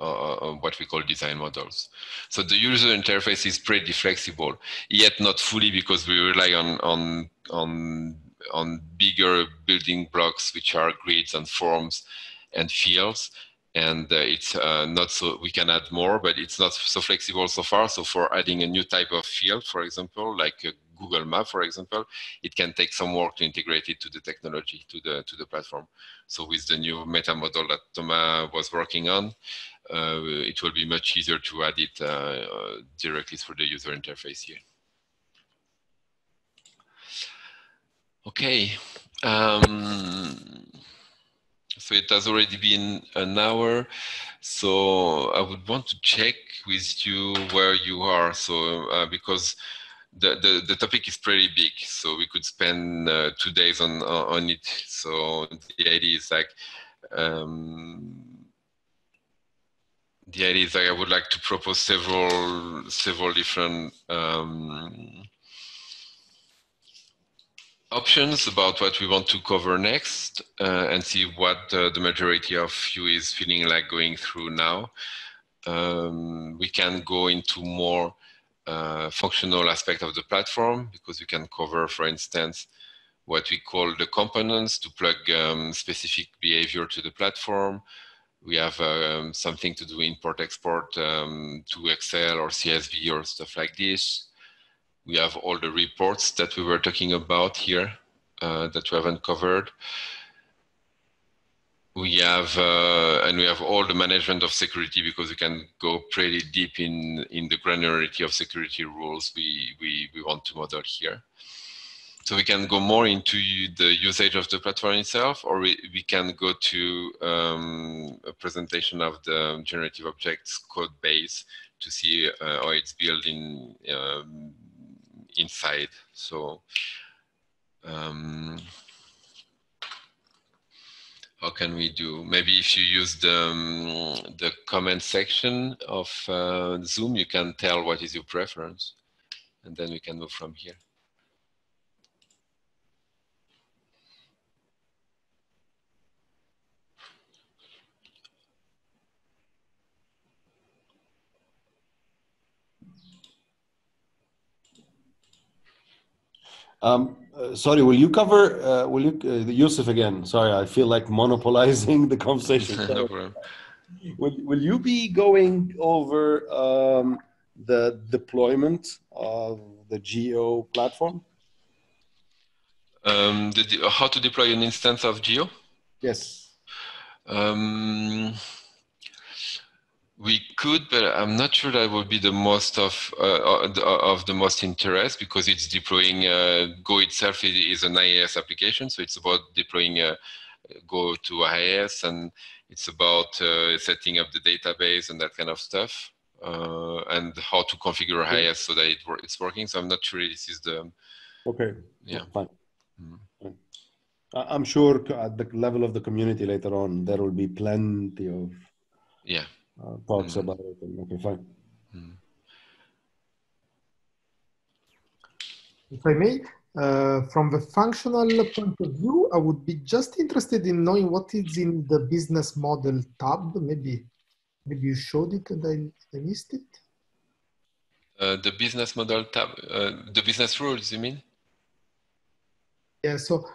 what we call design models. So the user interface is pretty flexible, yet not fully, because we rely on bigger building blocks, which are grids and forms and fields. And it's not so, we can add more, but it's not so flexible so far. So for adding a new type of field, for example, like a Google Map, for example, it can take some work to integrate it to the technology, to the platform. So with the new meta model that Thomas was working on, it will be much easier to add it directly through the user interface here. Okay. So it has already been an hour. So I would want to check with you where you are. So because the topic is pretty big, so we could spend 2 days on it. So the idea is like, I would like to propose several different options about what we want to cover next, and see what the majority of you is feeling like going through now. We can go into more functional aspect of the platform, because we can cover, for instance, what we call the components to plug specific behavior to the platform. We have something to do import-export to Excel or CSV or stuff like this. We have all the reports that we were talking about here that we haven't covered. We have all the management of security, because we can go pretty deep in the granularity of security rules we want to model here. So we can go more into the usage of the platform itself, or we can go to a presentation of the Generative Objects code base to see how it's built inside. So how can we do? Maybe if you use the comment section of Zoom, you can tell what is your preference, and then we can move from here. Sorry, will you cover, Yusuf again? Sorry, I feel like monopolizing the conversation. No problem. Will you be going over the deployment of the Geo platform? How to deploy an instance of Geo? Yes. We could, but I'm not sure that would be the most of the most interest, because it's deploying Go itself is an IIS application, so it's about deploying Go to IIS, and it's about setting up the database and that kind of stuff, and how to configure IIS so that it's working. So I'm not sure this is the. Okay. Yeah. Fine. Mm-hmm. I'm sure at the level of the community later on there will be plenty of. Yeah. Talks about it. Okay, fine. If I may, from the functional point of view, I would be just interested in knowing what is in the business model tab. Maybe you showed it and I missed it. The business model tab, the business rules, you mean? Yeah, so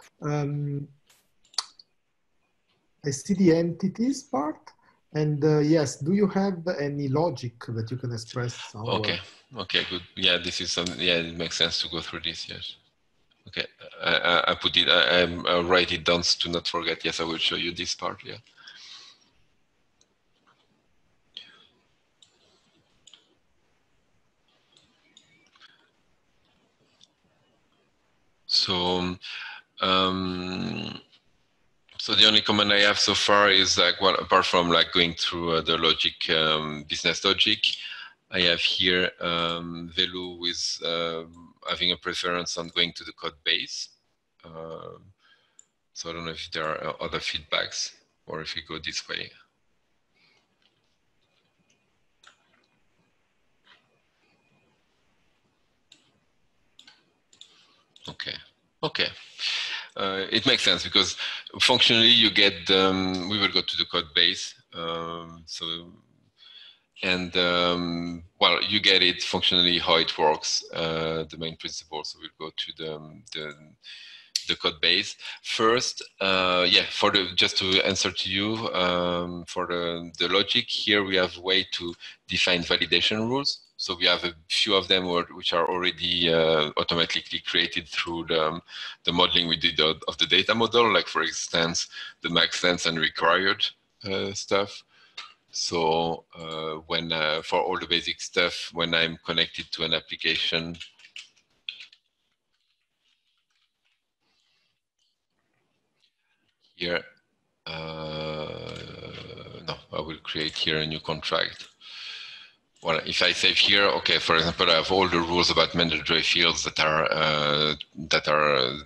I see the entities part. And yes, do you have any logic that you can express somewhere? Okay, good. Yeah, this is some. Yeah, it makes sense to go through this. Yes. Okay, I put it. I'll write it down to not forget. Yes, I will show you this part. Yeah. So. So the only comment I have so far is like, well, apart from like going through the logic, business logic, I have here Velu with having a preference on going to the code base. So I don't know if there are other feedbacks or if we go this way. Okay. It makes sense because functionally you get, we will go to the code base. Well, you get it functionally how it works, the main principle. So we'll go to the code base first. Yeah, just to answer to you, for the logic here, we have a way to define validation rules. So we have a few of them which are already automatically created through the modeling we did of the data model, like for instance, the max length and required stuff. So when for all the basic stuff, when I'm connected to an application, here, no, I will create here a new contract. Well, if I save here, okay, for example, I have all the rules about mandatory fields that are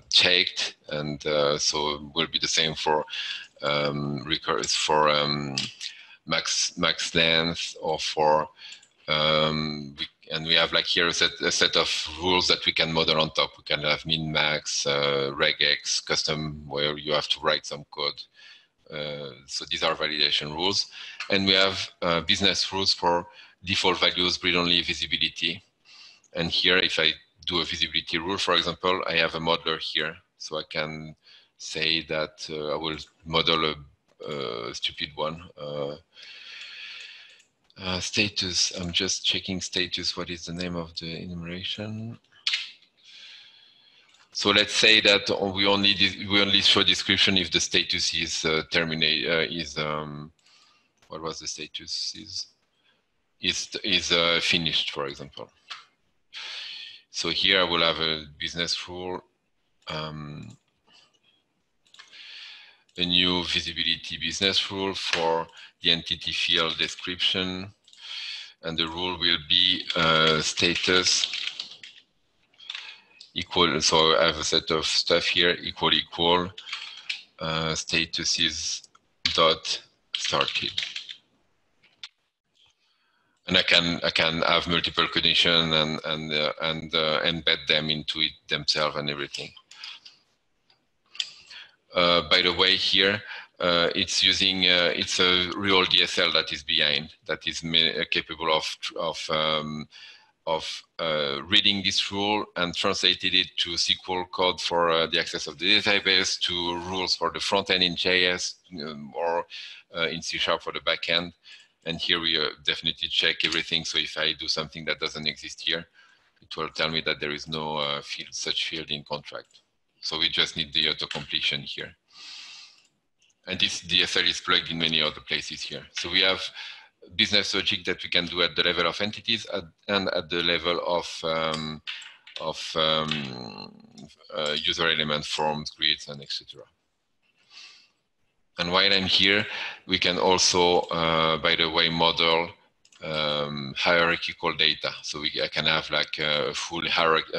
checked, and so it will be the same for max length or for and we have like here a set of rules that we can model on top. We can have min max, regex, custom, where you have to write some code. So these are validation rules, and we have business rules for default values, read-only visibility. And here, if I do a visibility rule, for example, I have a modeler here, so I can say that I will model a stupid one. Status, I'm just checking status. What is the name of the enumeration? So let's say that we only show description if the status is what was the status is finished, for example. So here I will have a business rule, a new visibility business rule for the entity field description, and the rule will be status equal. So I have a set of stuff here, equal, status is dot started. And I can have multiple conditions and embed them into it themselves and everything. By the way, here it's using it's a real DSL that is behind, that is capable of reading this rule and translated it to SQL code for the access of the database, to rules for the front end in JS or in C# for the back end. And here we definitely check everything. So if I do something that doesn't exist here, it will tell me that there is no such field in contract. So we just need the auto-completion here. And this DSL is plugged in many other places here. So we have business logic that we can do at the level of entities and at the level of user element forms, grids, and etc. And while I'm here, we can also, by the way, model hierarchical data. So I can have like a full hierarchy.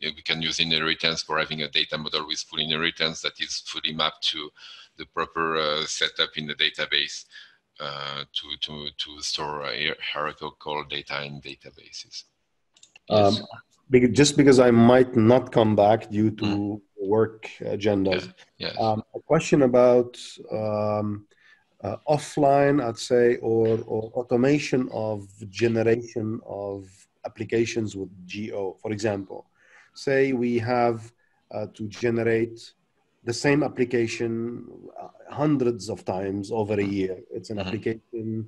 We can use inheritance for having a data model with full inheritance that is fully mapped to the proper setup in the database to store hierarchical data in databases. Yes. Just because I might not come back due to work agendas. Yeah. A question about offline, I'd say, or automation of generation of applications with Geo. For example, say we have to generate the same application hundreds of times over a year. It's an application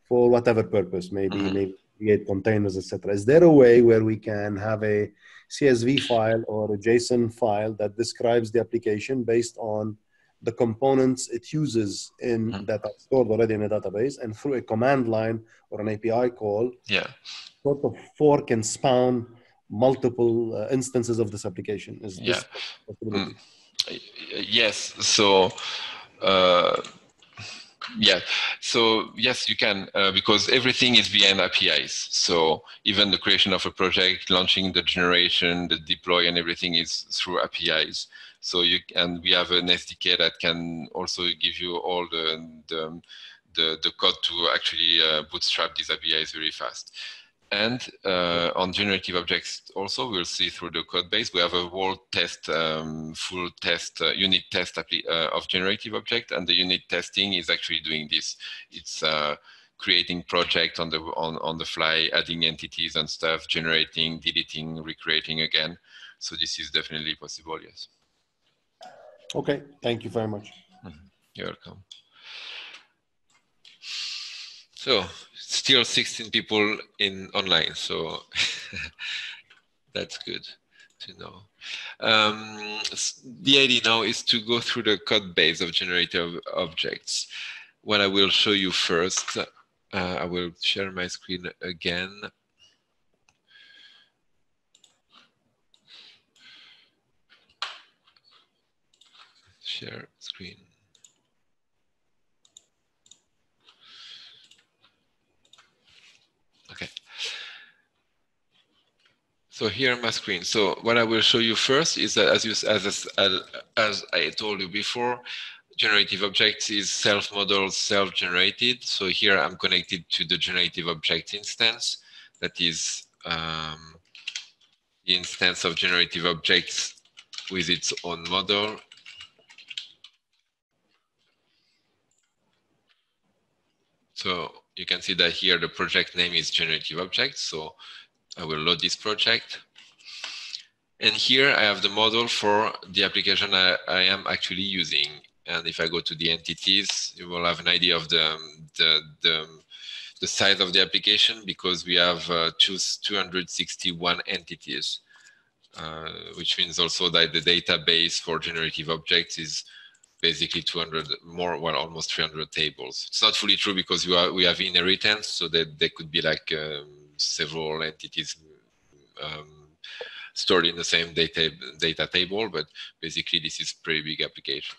for whatever purpose, maybe create containers, etc. Is there a way where we can have a CSV file or a JSON file that describes the application based on the components it uses in that are stored already in a database, and through a command line or an API call, sort of fork and spawn multiple instances of this application? Is this a possibility? Yes. So yes, you can, because everything is via APIs. So even the creation of a project, launching the generation, the deploy, and everything is through APIs. So we have an SDK that can also give you all the code to actually bootstrap these APIs very fast. And on generative objects also, we'll see through the code base, we have a whole test, full test, unit test of generative object, and the unit testing is actually doing this. It's creating project on the fly, adding entities and stuff, generating, deleting, recreating again. So this is definitely possible, yes. Okay, thank you very much. You're welcome. So still 16 people online, so that's good to know. The idea now is to go through the code base of generative objects. What I will show you first, I will share my screen again. Share screen. Okay. So here on my screen. So what I will show you first is that, as I told you before, generative objects is self-modeled, self-generated. So here I'm connected to the generative object instance. That is the instance of generative objects with its own model. So you can see that here the project name is generative objects. So I will load this project. And here I have the model for the application I am actually using. And if I go to the entities, you will have an idea of the size of the application, because we have 261 entities, which means also that the database for generative objects is basically 200 more, well, almost 300 tables. It's not fully true because we have inheritance, so that there could be like several entities stored in the same data table, but basically this is a pretty big application.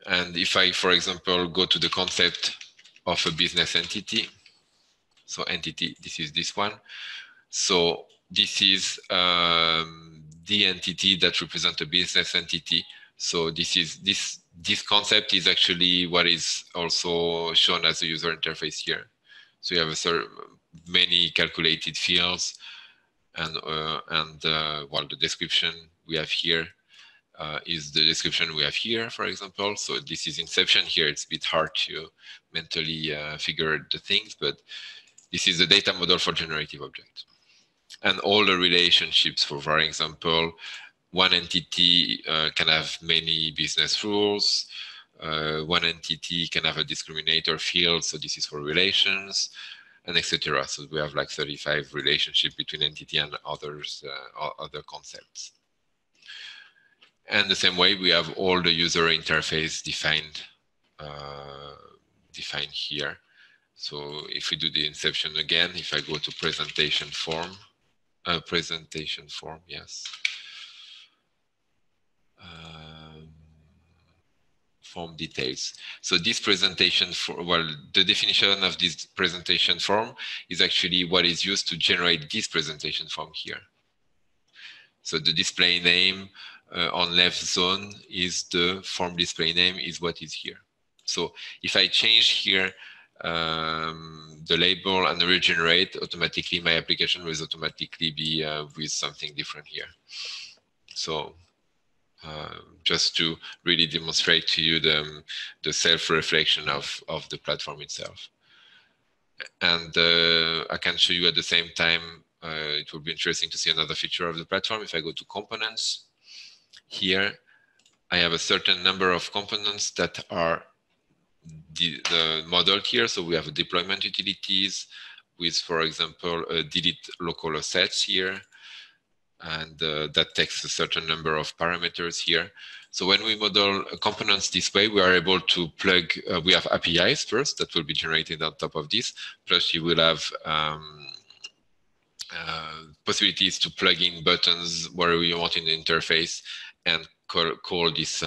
And if I, for example, go to the concept of a business entity, so entity, this is this one. So this is the entity that represents a business entity. So this concept is actually what is also shown as a user interface here. So you have many calculated fields, and well, the description we have here is the description we have here, for example. So this is inception. Here it's a bit hard to mentally figure the things, but this is the data model for generative objects. And all the relationships, for example, one entity can have many business rules. One entity can have a discriminator field, so this is for relations, and etc. So we have like 35 relationships between entity and others, other concepts. And the same way, we have all the user interface defined here. So if we do the inception again, if I go to presentation form, yes. Form details. So this presentation form, well, the definition of this presentation form is actually what is used to generate this presentation form here. So the display name on left zone is the form display name is what is here. So if I change here the label and regenerate, automatically my application will automatically be with something different here. So just to really demonstrate to you the self-reflection of the platform itself. And I can show you at the same time, it will be interesting to see another feature of the platform. If I go to components, here I have a certain number of components that are the modeled here. So we have deployment utilities with, for example, delete local assets here. And that takes a certain number of parameters here. So when we model components this way, we are able to plug, we have APIs first that will be generated on top of this, plus you will have possibilities to plug in buttons wherever you want in the interface and call these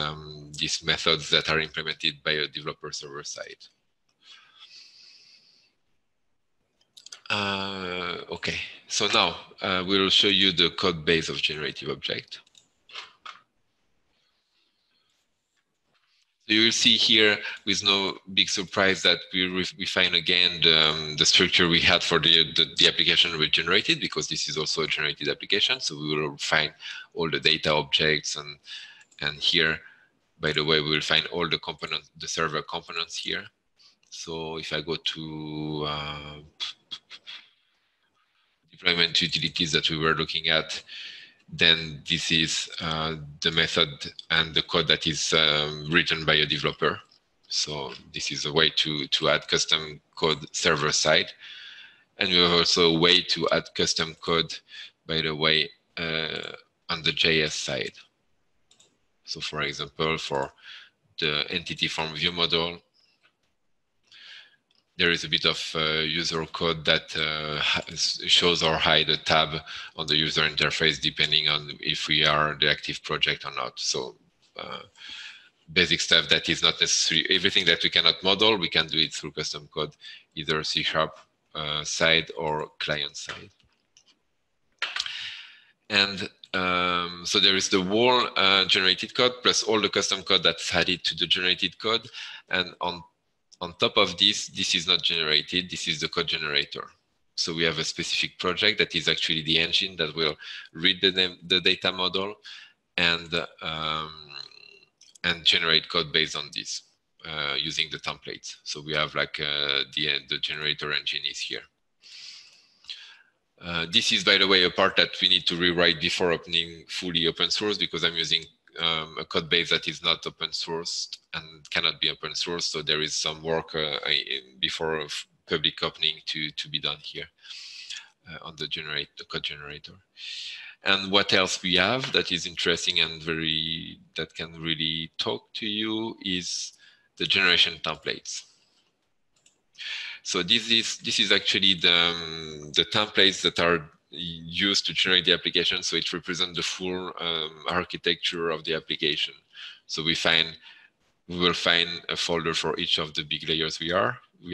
methods that are implemented by a developer server side. Okay, so now we'll show you the code base of Generative Object. So you will see here, with no big surprise, that we find again the structure we had for the application we generated, because this is also a generated application. So we will find all the data objects, and here, by the way, we will find all the components, the server components here. So if I go to deployment utilities that we were looking at, then this is the method and the code that is written by a developer. So this is a way to add custom code server side. And we have also a way to add custom code, by the way, on the JS side. So for example, for the entity form view model, there is a bit of user code that shows or hides a tab on the user interface, depending on if we are the active project or not. So basic stuff that is not necessary. Everything that we cannot model, we can do it through custom code, either C# side or client side. And so there is the whole generated code plus all the custom code that's added to the generated code. And on top of this, this is not generated, this is the code generator. So we have a specific project that is actually the engine that will read the data model and generate code based on this using the templates. So we have like the generator engine is here. This is, by the way, a part that we need to rewrite before opening fully open source, because I'm using a code base that is not open sourced and cannot be open source. So there is some work before public opening to be done here on the code generator. And what else we have that is interesting and that can really talk to you is the generation templates. So this is actually the templates that are used to generate the application. So it represents the full architecture of the application. So we will find a folder for each of the big layers we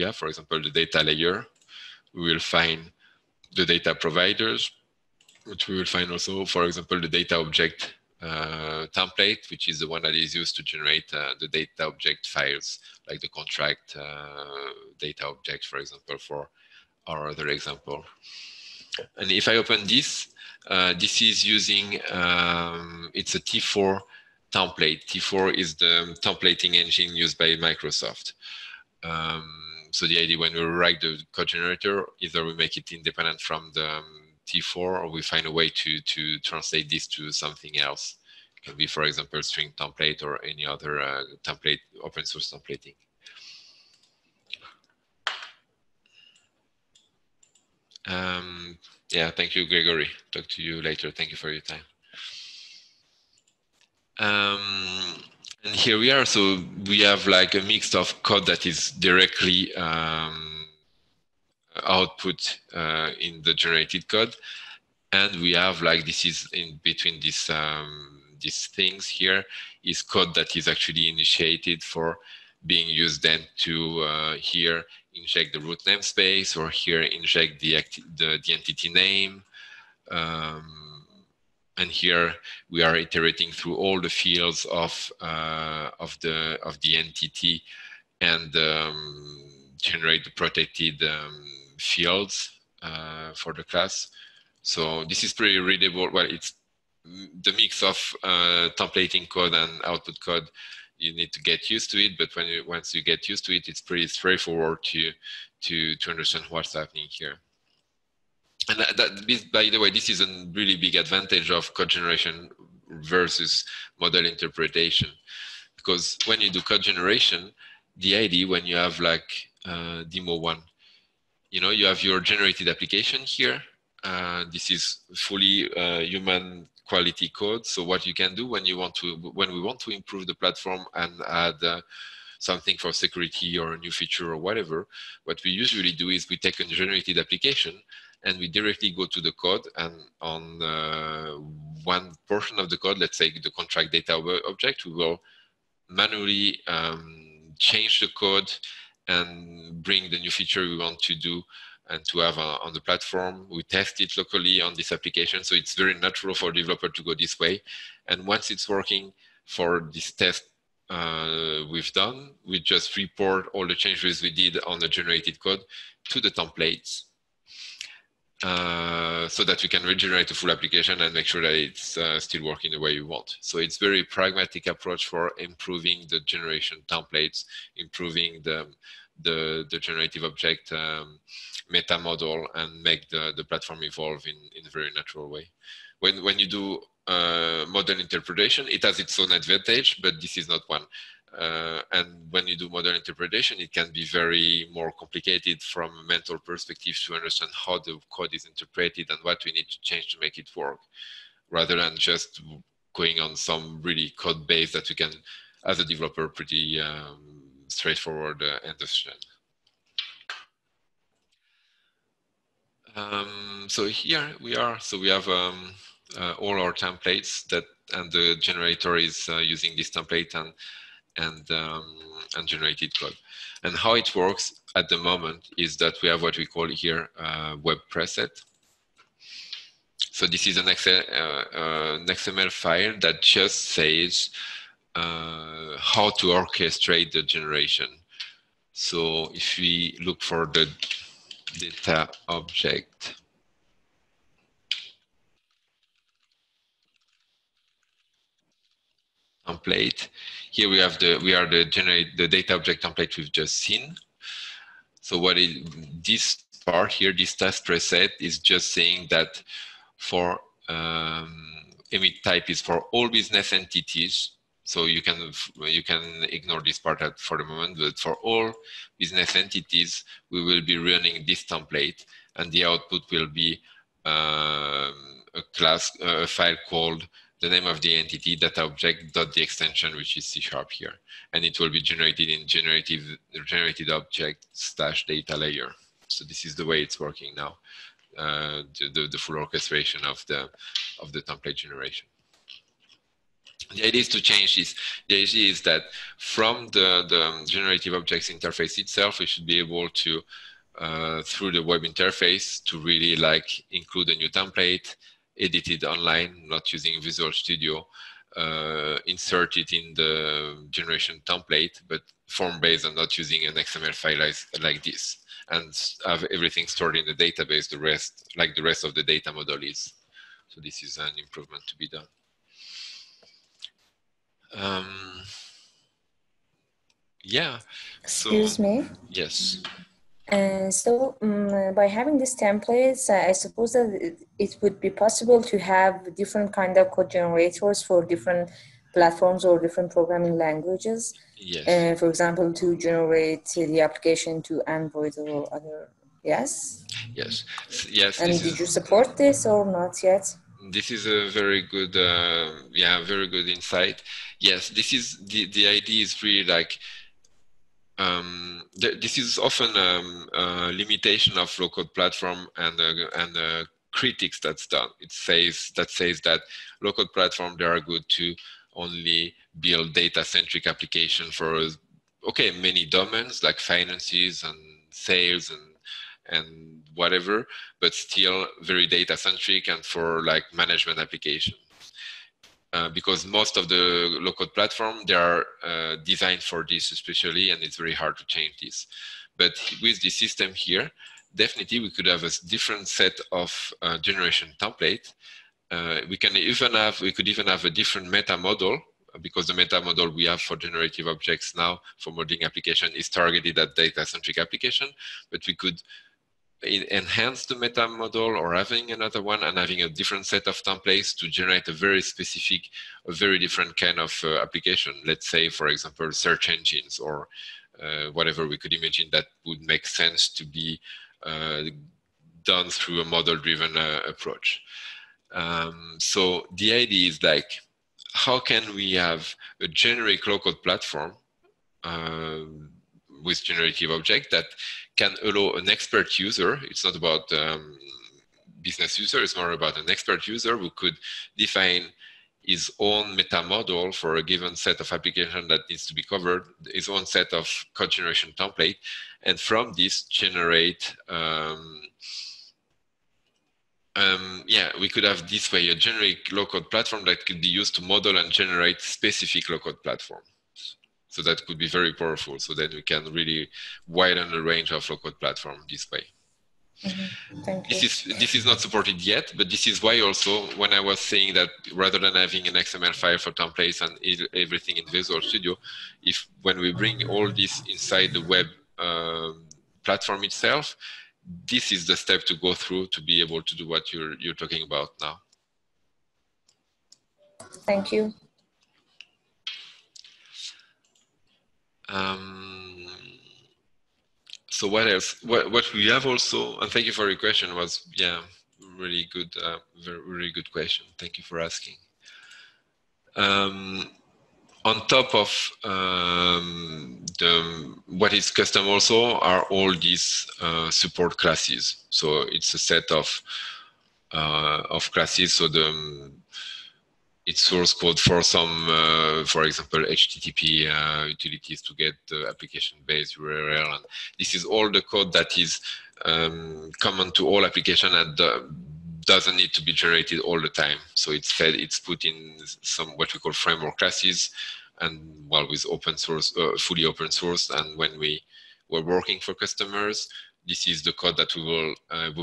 have, for example, the data layer. We will find the data providers, which we will find also, for example, the data object template, which is the one that is used to generate the data object files, like the contract data object, for example, for our other example. And if I open this, this is using, it's a T4 template. T4 is the templating engine used by Microsoft. So the idea when we write the code generator, either we make it independent from the T4 or we find a way to translate this to something else. It can be, for example, string template or any other template, open source templating. Yeah, thank you, Gregory. Talk to you later. Thank you for your time. And here we are. So we have like a mix of code that is directly output in the generated code, and we have like this is in between these things here is code that is actually initiated for being used then to here inject the root namespace, or here inject the entity name. And here we are iterating through all the fields of the entity and generate the protected fields for the class. So this is pretty readable. Well, it's the mix of templating code and output code. You need to get used to it, but once you get used to it, it's pretty straightforward to understand what's happening here. And by the way, this is a really big advantage of code generation versus model interpretation, because when you do code generation, the idea when you have like demo 1, you have your generated application here. This is fully human quality code. So what you can do when we want to improve the platform and add something for security or a new feature or whatever, what we usually do is we take a generated application and we directly go to the code, and on one portion of the code, let's say the contract data object, we will manually change the code and bring the new feature we want to do and to have on the platform. We test it locally on this application, so it's very natural for a developer to go this way. And once it's working for this test we've done, we just report all the changes we did on the generated code to the templates, so that we can regenerate the full application and make sure that it's still working the way you want. So it's very pragmatic approach for improving the generation templates, improving the generative object meta model, and make the platform evolve in a very natural way. When you do model interpretation, it has its own advantage, but this is not one. And when you do model interpretation, it can be very more complicated from a mental perspective to understand how the code is interpreted and what we need to change to make it work, rather than just going on some really code base that we can, as a developer, pretty straightforward understand. So here we are. So we have all our templates and the generator is using this template and generated code. And how it works at the moment is that we have what we call here web preset. So this is an XML file that just says how to orchestrate the generation. So if we look for the data object template, here we have the data object template we've just seen. So this part here, this task preset, is just saying that for emit type is for all business entities. So you can ignore this part for the moment, but for all business entities, we will be running this template, and the output will be a file called the name of the entity, data object dot the extension, which is C# here, and it will be generated in generated object / data layer. So this is the way it's working now, the full orchestration of the template generation. The idea is to change this. The idea is that from the generative objects interface itself, we should be able to, through the web interface, to really include a new template, edit it online, not using Visual Studio, insert it in the generation template, but form-based and not using an XML file like this, and have everything stored in the database, the rest of the data model is. So this is an improvement to be done. Yeah. Excuse me? Yes. So by having these templates, I suppose that it would be possible to have different kind of code generators for different platforms or different programming languages. Yes. For example, to generate the application to Android or other. Yes? Yes. Yes. And did you support this or not yet? This is a very good, very good insight. Yes, this is the idea is really this is often a limitation of low-code platform and critics that's done. It says that low-code platform, they are good to only build data-centric application for many domains like finances and sales and whatever, but still very data-centric and for management application. Because most of the low-code platform, they are designed for this especially, and it's very hard to change this. But with the system here, definitely we could have a different set of generation template. We could even have a different meta model because the meta model we have for generative objects now for modeling application is targeted at data-centric application, but we could enhance the meta model or having another one and having a different set of templates to generate a very specific, a very different kind of application. Let's say, for example, search engines or whatever we could imagine that would make sense to be done through a model-driven approach. So the idea is like, how can we have a generic low-code platform with generative object that can allow an expert user, it's not about business user, it's more about an expert user who could define his own meta model for a given set of application that needs to be covered, his own set of code generation template, and from this generate, we could have this way a generic low-code platform that could be used to model and generate specific low-code platform. So that could be very powerful. So that we can really widen the range of low-code platform this way. Thank you. This is not supported yet, but this is why also when I was saying that rather than having an XML file for templates and everything in Visual Studio, when we bring all this inside the web platform itself, this is the step to go through to be able to do what you're talking about now. Thank you. So what else? What we have also, and thank you for your question, was really good, really good question. Thank you for asking. On top of what is custom also are all these support classes. So it's a set of classes. So it's source code for some, for example, HTTP utilities to get the application-based URL. And this is all the code that is common to all applications and doesn't need to be generated all the time. So it's put in some what we call framework classes, and with open source, fully open source. And when we were working for customers, this is the code that we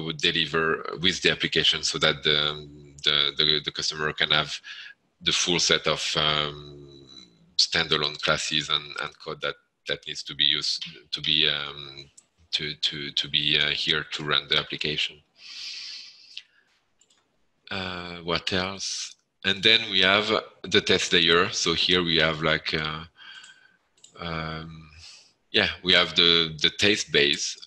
would deliver with the application, so that the customer can have the full set of standalone classes and code that needs to be used to be here to run the application. What else? And then we have the test layer. So here we have like we have the test base.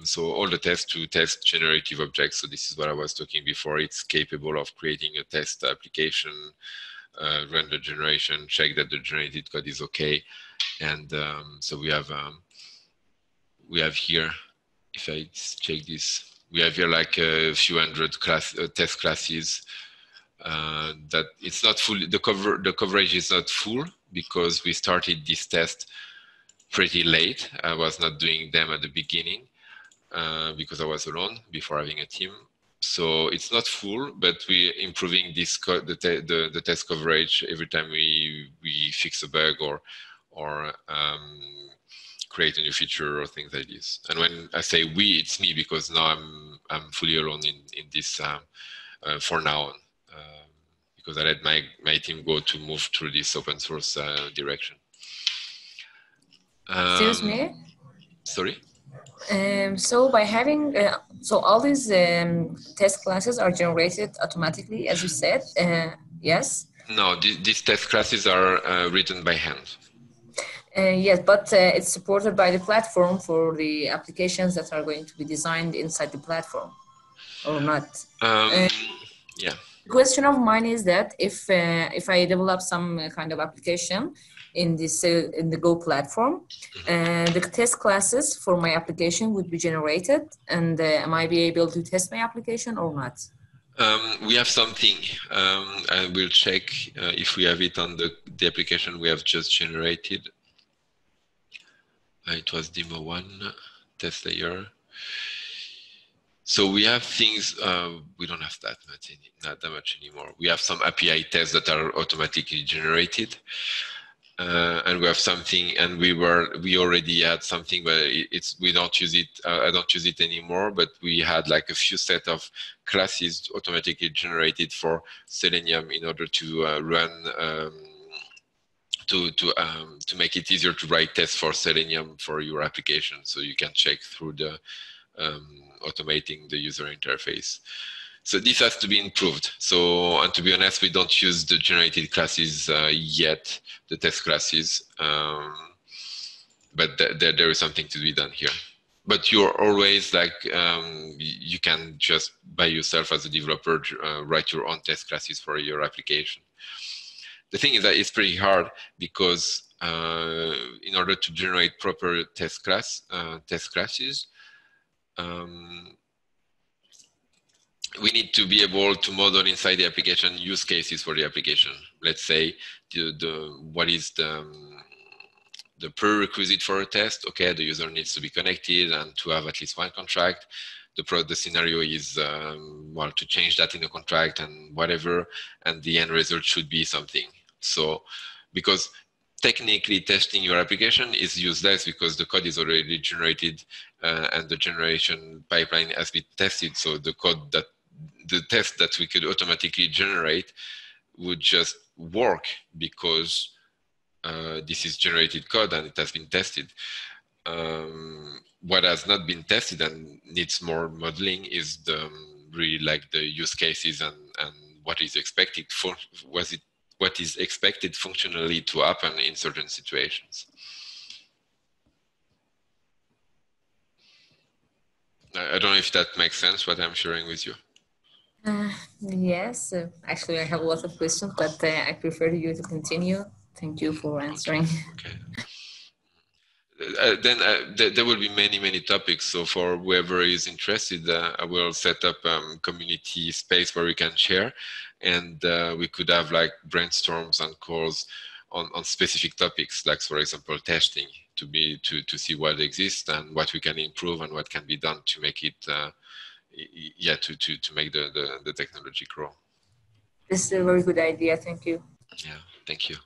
So all the tests to test generative objects. So this is what I was talking before. It's capable of creating a test application, run the generation, check that the generated code is okay. And so we have here, if I check this, we have here like a few hundred test classes. That it's not fully, the coverage is not full because we started this test pretty late. I was not doing them at the beginning because I was alone before having a team. So it's not full, but we're improving this the test coverage every time we fix a bug or create a new feature or things like this. And when I say we, it's me, because now I'm fully alone in this for now on, because I let my team go to move through this open source direction. Excuse me? Sorry? So by having, so all these test classes are generated automatically, as you said, yes? No, these test classes are written by hand. Yes, but it's supported by the platform for the applications that are going to be designed inside the platform, or not? Yeah. The question of mine is that if I develop some kind of application in this in the Go platform, the test classes for my application would be generated, and am I be able to test my application or not? We have something. I will check if we have it on the application we have just generated. It was demo 1 test layer. So we have things, we don't have not that much anymore. We have some API tests that are automatically generated. And we have something, and we already had something, but we don't use it. I don't use it anymore, but we had like a few set of classes automatically generated for Selenium in order to run to make it easier to write tests for Selenium for your application, so you can check through the automating the user interface. So this has to be improved. So, and to be honest, we don't use the generated classes yet, the test classes, but there is something to be done here. But you're always like, you can just by yourself as a developer write your own test classes for your application. The thing is that it's pretty hard because in order to generate proper test classes, we need to be able to model inside the application use cases for the application. Let's say what is the prerequisite for a test. Okay, the user needs to be connected and to have at least one contract. The scenario is well, to change that in the contract and whatever, and the end result should be something. So because technically testing your application is useless because the code is already generated and the generation pipeline has been tested. So the test that we could automatically generate would just work because this is generated code and it has been tested. What has not been tested and needs more modeling is really like the use cases and what is expected what is expected functionally to happen in certain situations. I don't know if that makes sense what I'm sharing with you. Yes, actually I have a lot of questions, but I prefer you to continue. Thank you for answering. Okay. Then there will be many topics. So for whoever is interested, I will set up community space where we can share, and we could have like brainstorms and calls on specific topics, like for example testing, to see what exists and what we can improve and what can be done to make it to make the technology grow. This is a very good idea. Thank you. Yeah, thank you.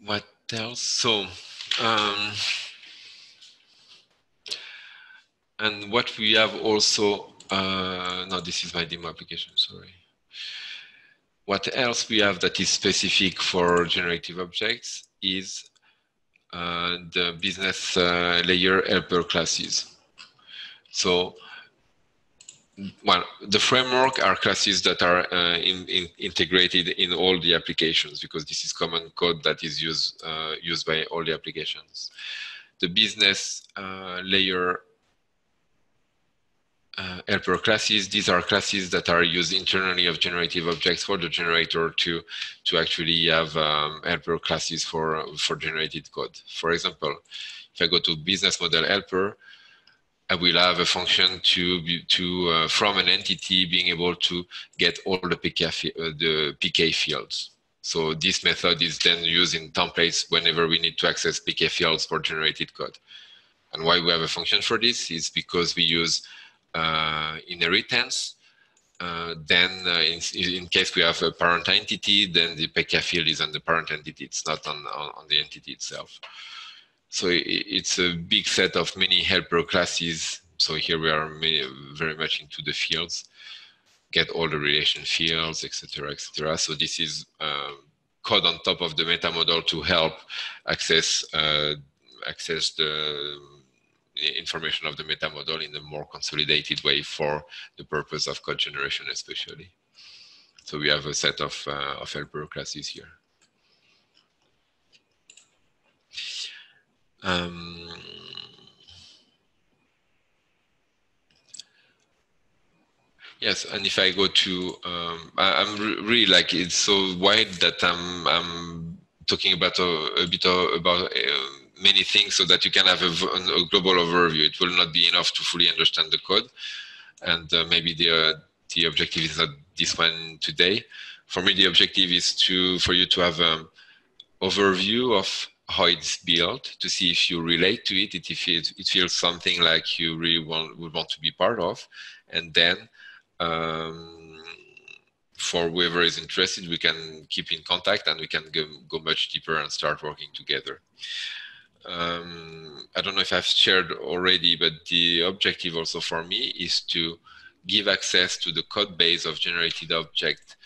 What else? So, and what we have also, no, this is my demo application, sorry. What else we have that is specific for generative objects is the business layer helper classes. So, well, the framework are classes that are integrated in all the applications because this is common code that is used by all the applications. The business layer helper classes, these are classes that are used internally of generative objects for the generator to actually have helper classes for generated code. For example, if I go to business model helper, I will have a function from an entity being able to get all the PK fields. So this method is then used in templates whenever we need to access PK fields for generated code. And why we have a function for this is because we use inheritance. Then in case we have a parent entity, then the PK field is on the parent entity. It's not on the entity itself. So it's a big set of many helper classes. So here we are very much into the fields, get all the relation fields, etc., etc. So this is code on top of the meta model to help access the information of the meta model in a more consolidated way for the purpose of code generation, especially. So we have a set of helper classes here. Yes, and if I go to, I'm really like, it's so wide that I'm talking about a bit about many things so that you can have a global overview. It will not be enough to fully understand the code, and maybe the objective is not this one today. For me, the objective is for you to have an overview of how it's built, to see if you relate to it, if it feels something like you really would want to be part of, and then for whoever is interested, we can keep in contact and we can go much deeper and start working together. I don't know if I've shared already, but the objective also for me is to give access to the code base of generated object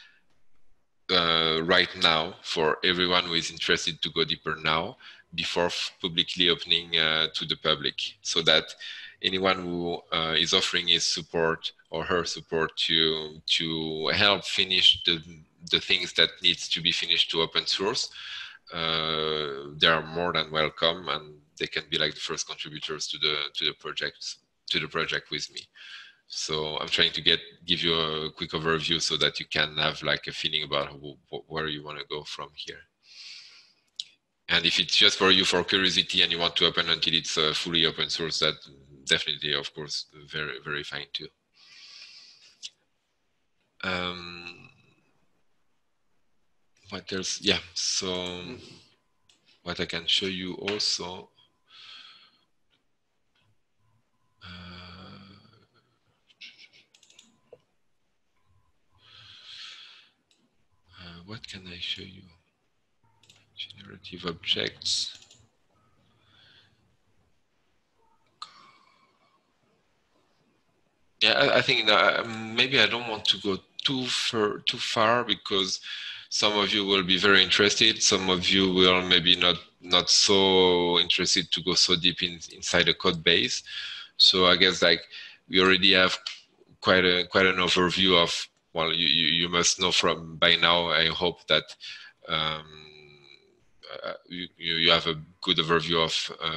right now for everyone who is interested to go deeper now, before publicly opening to the public, so that anyone who is offering his support or her support to help finish the things that needs to be finished to open source, they are more than welcome, and they can be like the first contributors to the project with me. So I'm trying to give you a quick overview so that you can have like a feeling about where you want to go from here. And if it's just for you for curiosity and you want to open until it's fully open source, that definitely, of course, very, very fine too. What else? Yeah, so what I can show you also. What can I show you? Generative objects. Yeah, I think that maybe I don't want to go too far because some of you will be very interested. Some of you will maybe not so interested to go so deep inside the code base. So I guess like we already have quite an overview of, well, you must know from by now, I hope, that you have a good overview of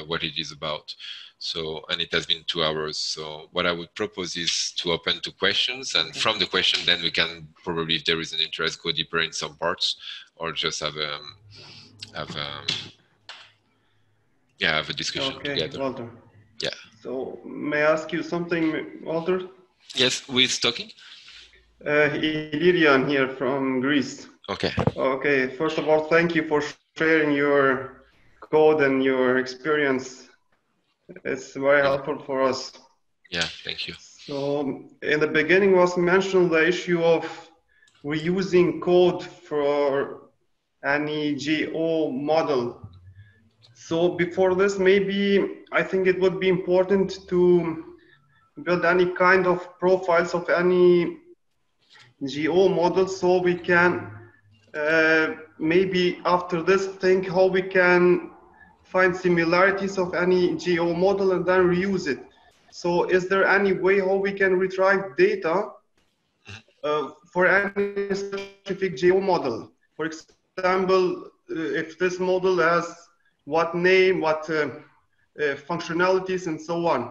what it is about. So, and it has been 2 hours. So what I would propose is to open to questions, and from the question, then we can probably, if there is an interest, go deeper in some parts, or just have a discussion together. Walter. Yeah. So may I ask you something, Walter? Yes, who is talking? Ilirian here from Greece. Okay. Okay. First of all, thank you for sharing your code and your experience. It's very helpful for us. Yeah, thank you. So in the beginning was mentioned the issue of reusing code for any Geo model. So before this, maybe I think it would be important to build any kind of profiles of any Geo model, so we can maybe after this think how we can find similarities of any Geo model and then reuse it. So is there any way how we can retrieve data for any specific Geo model? For example, if this model has what name, what functionalities, and so on,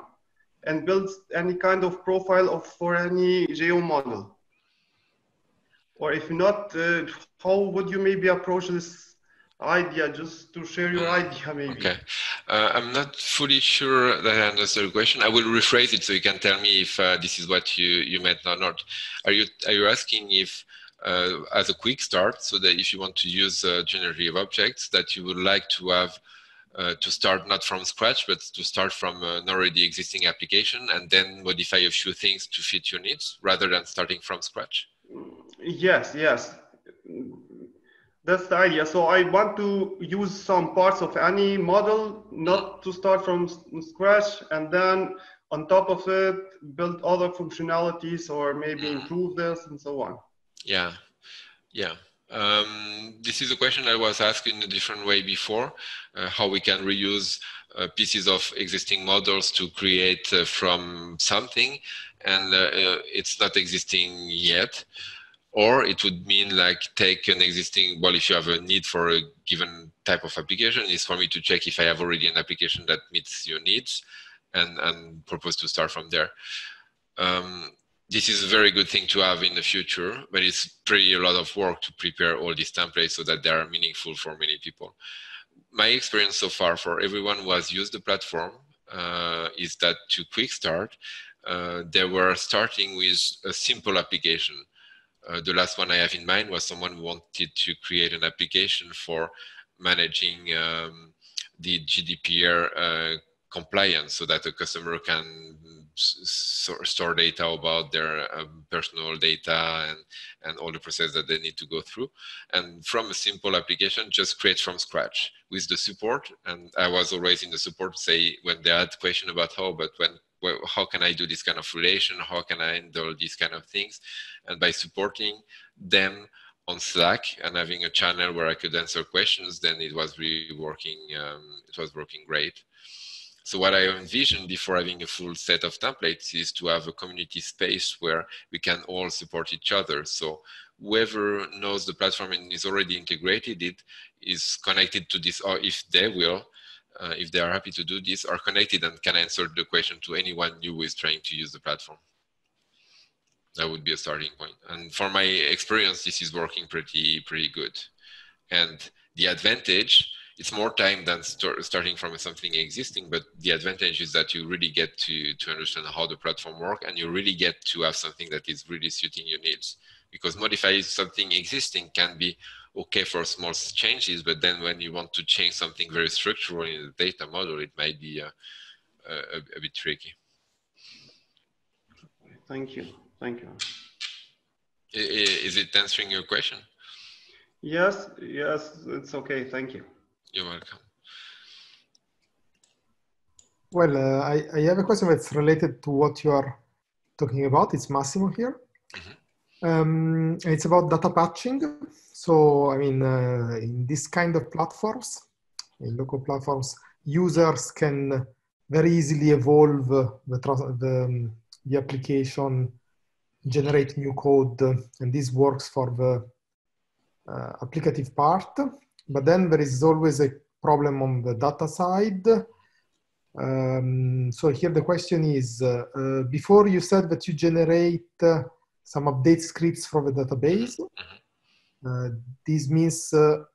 and build any kind of profile for any Geo model? Or if not, how would you maybe approach this idea, just to share your idea maybe? Okay. I'm not fully sure that I understand the question. I will rephrase it so you can tell me if this is what you meant or not. Are you asking if, as a quick start, so that if you want to use generative objects, that you would like to have to start not from scratch, but to start from an already existing application and then modify a few things to fit your needs rather than starting from scratch? Yes, yes. That's the idea. So I want to use some parts of any model, not to start from scratch, and then on top of it, build other functionalities or maybe improve this and so on. Yeah, yeah. This is a question I was asked in a different way before, how we can reuse pieces of existing models to create from something, and it's not existing yet. Or it would mean like take an existing, well, if you have a need for a given type of application, is for me to check if I have already an application that meets your needs and propose to start from there. This is a very good thing to have in the future, but it's pretty a lot of work to prepare all these templates so that they are meaningful for many people. My experience so far for everyone who has used the platform is that to quick start, they were starting with a simple application. The last one I have in mind was someone who wanted to create an application for managing the GDPR compliance so that a customer can store data about their personal data and all the process that they need to go through. And from a simple application, just create from scratch with the support. And I was always in the support say when they had question about how, but when well, how can I do this kind of relation? How can I handle these kind of things? And by supporting them on Slack and having a channel where I could answer questions, then it was really working. It was working great. So what I envisioned before having a full set of templates is to have a community space where we can all support each other. So whoever knows the platform and is already integrated, it is connected to this, or if they will, if they are happy to do this, are connected and can answer the question to anyone new who is trying to use the platform. That would be a starting point. And for my experience, this is working pretty good. And the advantage, it's more time than starting from something existing, but the advantage is that you really get to understand how the platform works, and you really get to have something that is really suiting your needs. Because modifying something existing can be okay for small changes, but then when you want to change something very structural in the data model, it might be a bit tricky. Thank you. Thank you. Is it answering your question? Yes, it's okay. Thank you. You're welcome. Well, I have a question that's related to what you are talking about. It's Massimo here. Mm-hmm. It's about data patching. So, I mean, in this kind of platforms, in local platforms, users can very easily evolve the application, generate new code, and this works for the applicative part. But then there is always a problem on the data side. So here the question is, before you said that you generate some update scripts for the database. This means that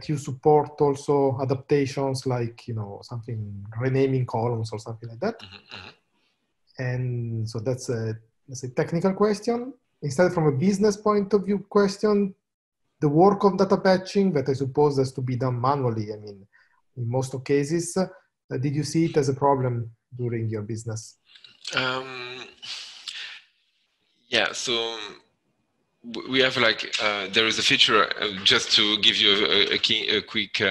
you support also adaptations like, you know, something renaming columns or something like that. And so that's a technical question. Instead, from a business point of view question, the work of data patching that I suppose has to be done manually. I mean, in most of cases, did you see it as a problem during your business? Yeah, so we have like, there is a feature, just to give you a quick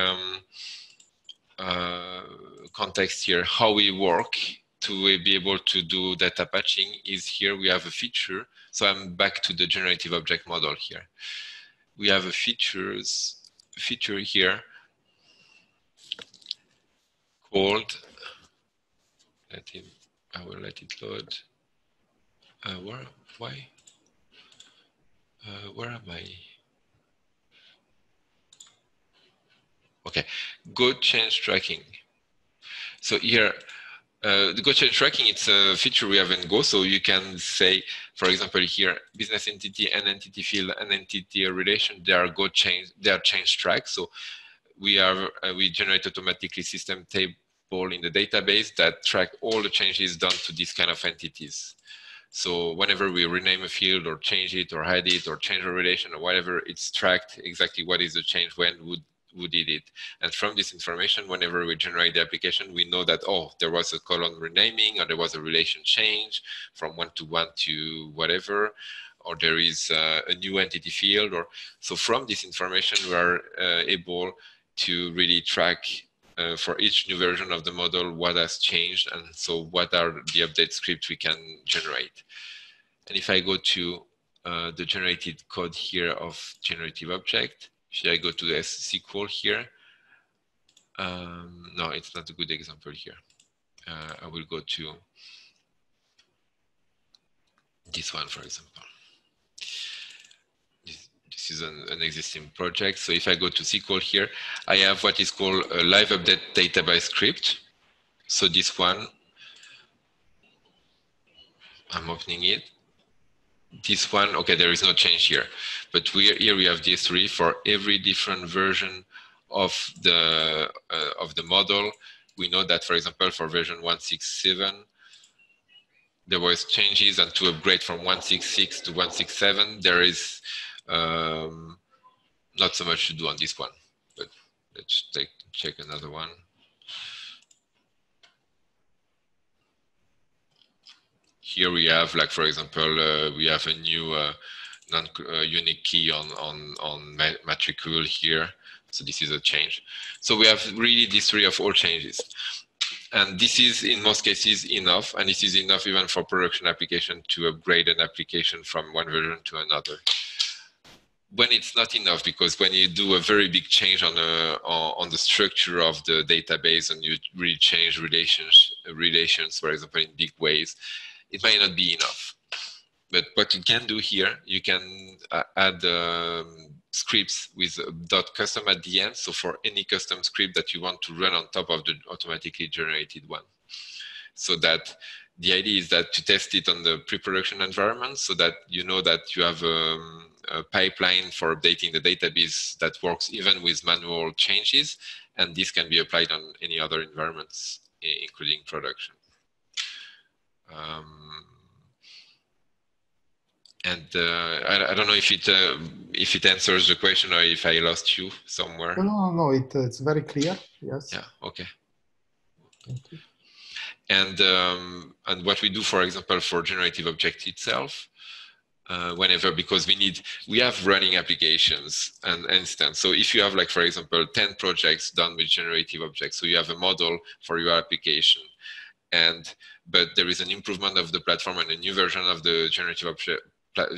context here, how we work to be able to do data patching is here we have a feature. So I'm back to the generative object model here. We have a feature here called, I will let it load. Why? Where am I? Okay, Go change tracking. So here, the Go change tracking, it's a feature we have in Go. So you can say, for example, here, business entity and entity field and entity relation, they are change track. So we generate automatically system table in the database that track all the changes done to these kind of entities. So whenever we rename a field or change it or hide it or change a relation or whatever, it's tracked exactly what is the change, when, who did it. And from this information, whenever we generate the application, we know that, oh, there was a column renaming, or there was a relation change from 1 to 1 to whatever, or there is a new entity field. Or so from this information, we are able to really track for each new version of the model what has changed, and so what are the update scripts we can generate. And if I go to the generated code here of generative object, should I go to the SQL here? No, it's not a good example here. I will go to this one, for example. This is an existing project. So if I go to SQL here, I have what is called a live update database script. So this one, I'm opening it. This one, okay, there is no change here. But here we have these three for every different version of the model. We know that, for example, for version 167, there was changes, and to upgrade from 166 to 167, there is not so much to do on this one, but let's check another one. Here we have, like, for example, we have a new non-unique key on matricule here. So this is a change. So we have really this tree of all changes. And this is, in most cases, enough. And this is enough even for production application to upgrade an application from one version to another. When it's not enough, because when you do a very big change on the structure of the database and you really change relations, for example, in big ways, it might not be enough. But what you can do here, you can add scripts with .custom at the end. So for any custom script that you want to run on top of the automatically generated one. So that the idea is that to test it on the pre-production environment, so that you know that you have a pipeline for updating the database that works even with manual changes. And this can be applied on any other environments, including production. I don't know if it answers the question or if I lost you somewhere. No, it's very clear. Yes. Yeah. Okay. Thank you. And what we do, for example, for generative object itself, whenever, because we have running applications and instance. So if you have, like, for example, 10 projects done with generative objects, so you have a model for your application, but there is an improvement of the platform and a new version of the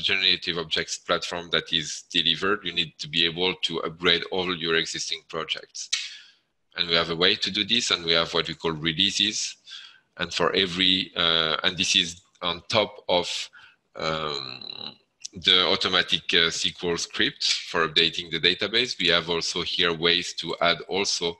generative objects platform that is delivered, you need to be able to upgrade all your existing projects. And we have a way to do this, and we have what we call releases. And for every, and this is on top of the automatic SQL script for updating the database. We have also here ways to add also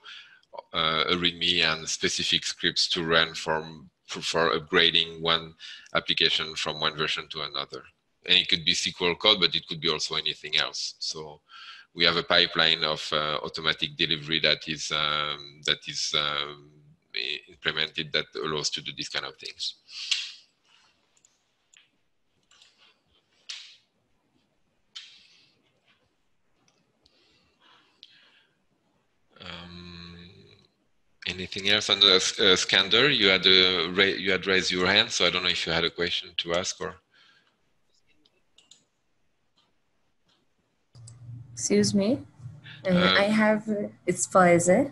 a README and specific scripts to run for upgrading one application from one version to another. And it could be SQL code, but it could be also anything else. So we have a pipeline of automatic delivery that is implemented that allows to do these kind of things. Anything else on the Skander? You had raised your hand, so I don't know if you had a question to ask or. Excuse me. I have, it's Faiza.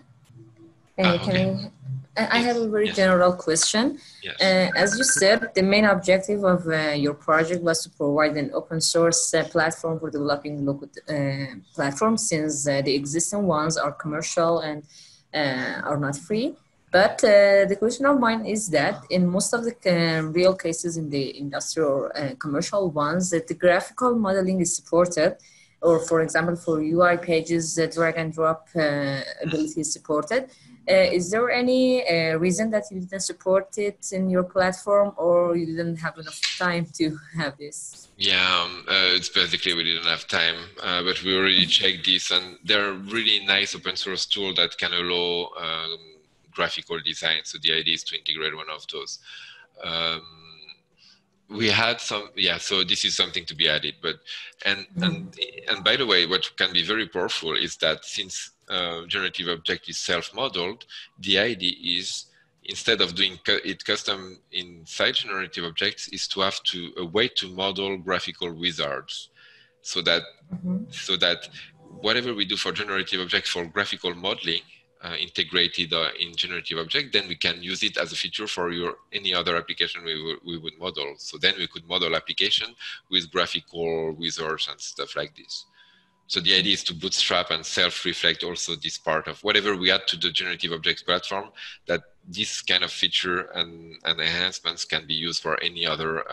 Okay. I have a very general question. Yes. As you said, the main objective of your project was to provide an open source platform for developing local platforms, since the existing ones are commercial and are not free. But the question of mine is that in most of the real cases in the industrial commercial ones, that the graphical modeling is supported, or for example, for UI pages, the drag and drop ability is supported. Is there any reason that you didn't support it in your platform, or you didn't have enough time to have this? Yeah, it's basically we didn't have time, but we already checked this, and there are really nice open source tools that can allow graphical design. So the idea is to integrate one of those. We had some, yeah, so this is something to be added, but, and by the way, what can be very powerful is that since generative object is self-modeled, the idea is, instead of doing it custom inside generative objects, is to have a way to model graphical wizards, so that whatever we do for generative objects for graphical modeling, integrated in generative object, then we can use it as a feature for any other application we would model. So then we could model application with graphical wizards and stuff like this. So the idea is to bootstrap and self-reflect also this part of whatever we add to the generative objects platform, that this kind of feature and enhancements can be used for any other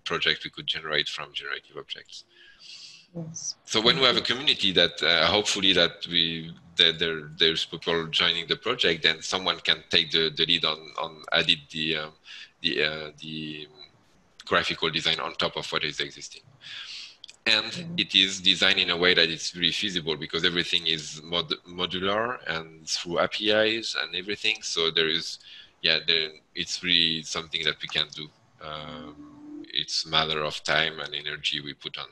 project we could generate from generative objects. Yes. So when we have a community that hopefully that there's people joining the project, then someone can take the lead on adding the graphical design on top of what is existing. And it is designed in a way that it's really feasible, because everything is modular and through APIs and everything. So there is, it's really something that we can do. It's a matter of time and energy we put on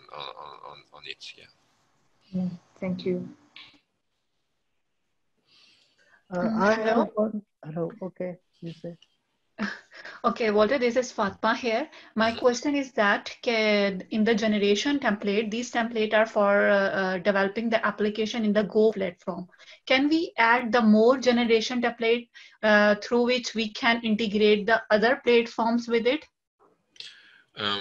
it. Yeah. Thank you. I have one. Hello. Okay, you say. Okay, Walter, this is Fatma here. My question is that in the generation template, these templates are for developing the application in the Go platform. Can we add the more generation template through which we can integrate the other platforms with it?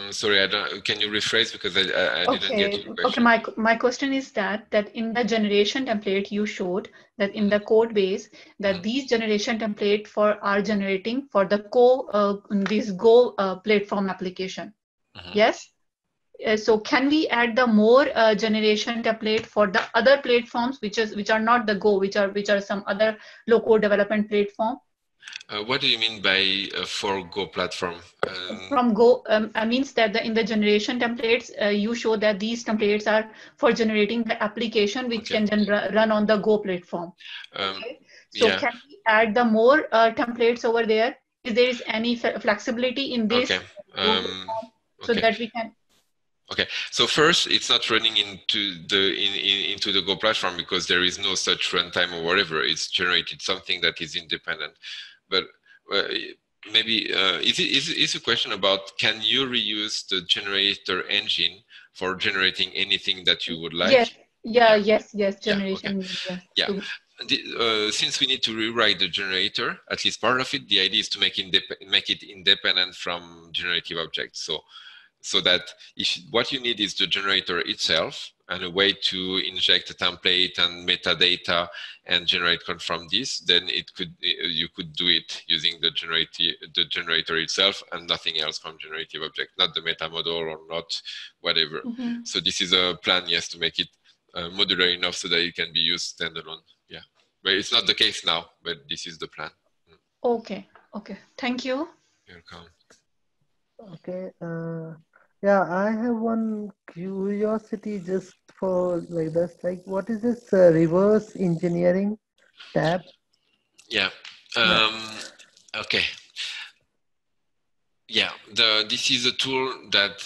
Sorry, can you rephrase, because I didn't get your question. Okay, my question is that in the generation template you showed that in the code base that these generation template are generating for the this Go platform application. Yes. So can we add the more generation template for the other platforms which are not the Go, which are some other low-code development platform? What do you mean by for Go platform? From Go, means that in the generation templates, you show that these templates are for generating the application which can then run on the Go platform. Okay. So can we add the more templates over there? If there is any flexibility in this, so that we can. Okay, so first, it's not running into the Go platform because there is no such runtime or whatever. It's generated something that is independent. But maybe is a question about, can you reuse the generator engine for generating anything that you would like? Yes. Generation. Yeah. Since we need to rewrite the generator, at least part of it, the idea is to make it independent from generative objects. So that what you need is the generator itself and a way to inject a template and metadata and generate code from this, then you could do it using the generator itself and nothing else from generative object, not the meta model or not whatever. So this is a plan, yes, to make it modular enough so that it can be used standalone. Yeah, but it's not the case now, but this is the plan. Okay. Thank you. You're welcome. Okay. Yeah, I have one curiosity just for like this. Like, what is this reverse engineering tab? Yeah. Okay. Yeah, this is a tool that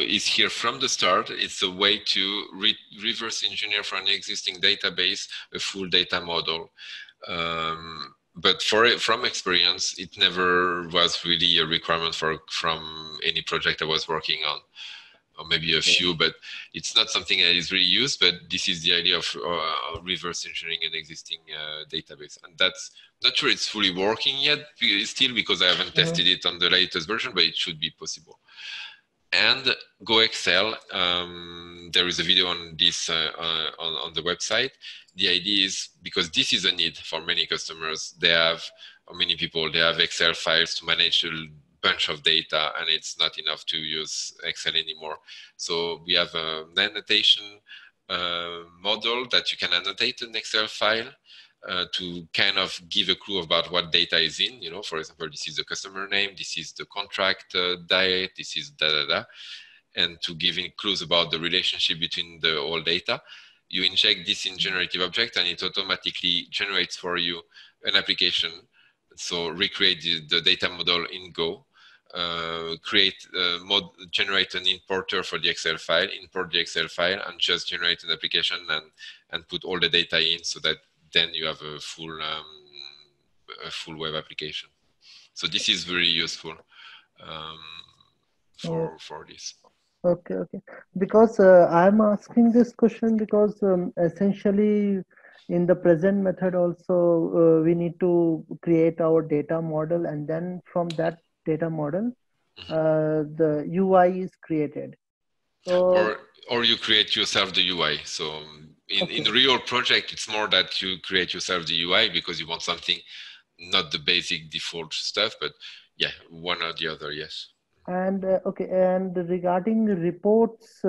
is here from the start. It's a way to reverse engineer for an existing database a full data model. But from experience, it never was really a requirement from any project I was working on, or maybe a few, but it's not something that is really used. But this is the idea of reverse engineering an existing database, and that's not sure it's fully working yet, still, because I haven't tested it on the latest version, but it should be possible. And GoExcel, there is a video on this on the website. The idea is, because this is a need for many customers, many people, they have Excel files to manage a bunch of data, and it's not enough to use Excel anymore. So we have an annotation model that you can annotate an Excel file to kind of give a clue about what data is in. For example, this is the customer name, this is the contract date, this is and to give clues about the relationship between the all data. You inject this in Generative Object, and it automatically generates for you an application. So recreate the data model in Go, generate an importer for the Excel file, import the Excel file, and just generate an application and put all the data in, so that then you have a full web application. So this is very useful for this. Okay. Because I'm asking this question because essentially in the present method also we need to create our data model, and then from that data model the UI is created. So, or you create yourself the UI. So in the real project, it's more that you create yourself the UI because you want something, not the basic default stuff, but yeah, one or the other, yes. And and regarding reports,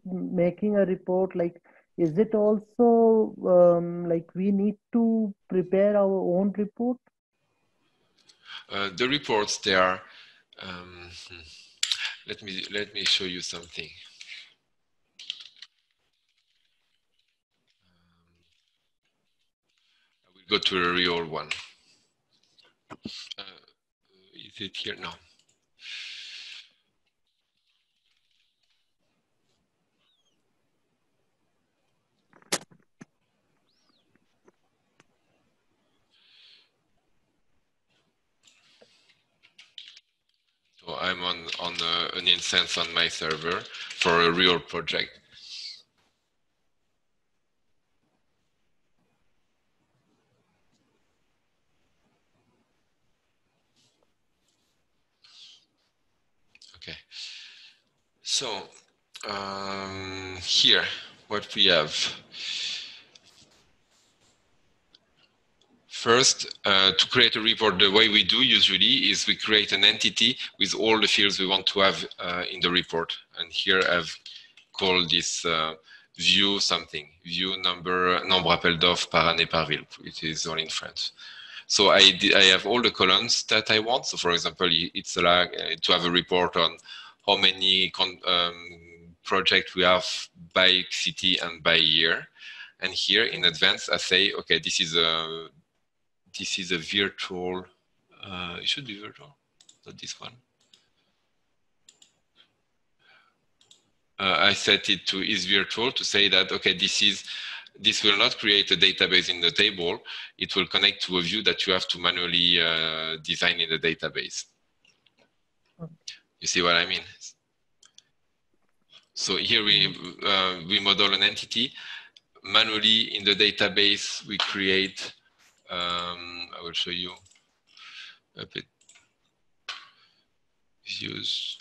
making a report, like, is it also like we need to prepare our own report? The reports, they are. Let me show you something. I will go to a real one. Is it here? No. I'm on an instance on my server for a real project. Okay. So here, what we have. First, to create a report, the way we do usually is we create an entity with all the fields we want to have in the report. And here I've called this view something, view nombre appel d'offres par année par ville. It is all in French. So I have all the columns that I want. So for example, it's like to have a report on how many projects we have by city and by year. And here in advance, I say, okay, this is a virtual, it should be virtual, not this one. I set it to is virtual to say that, okay, this will not create a database in the table. It will connect to a view that you have to manually design in the database. You see what I mean? So here we model an entity. Manually in the database, we create, I will show you a bit views.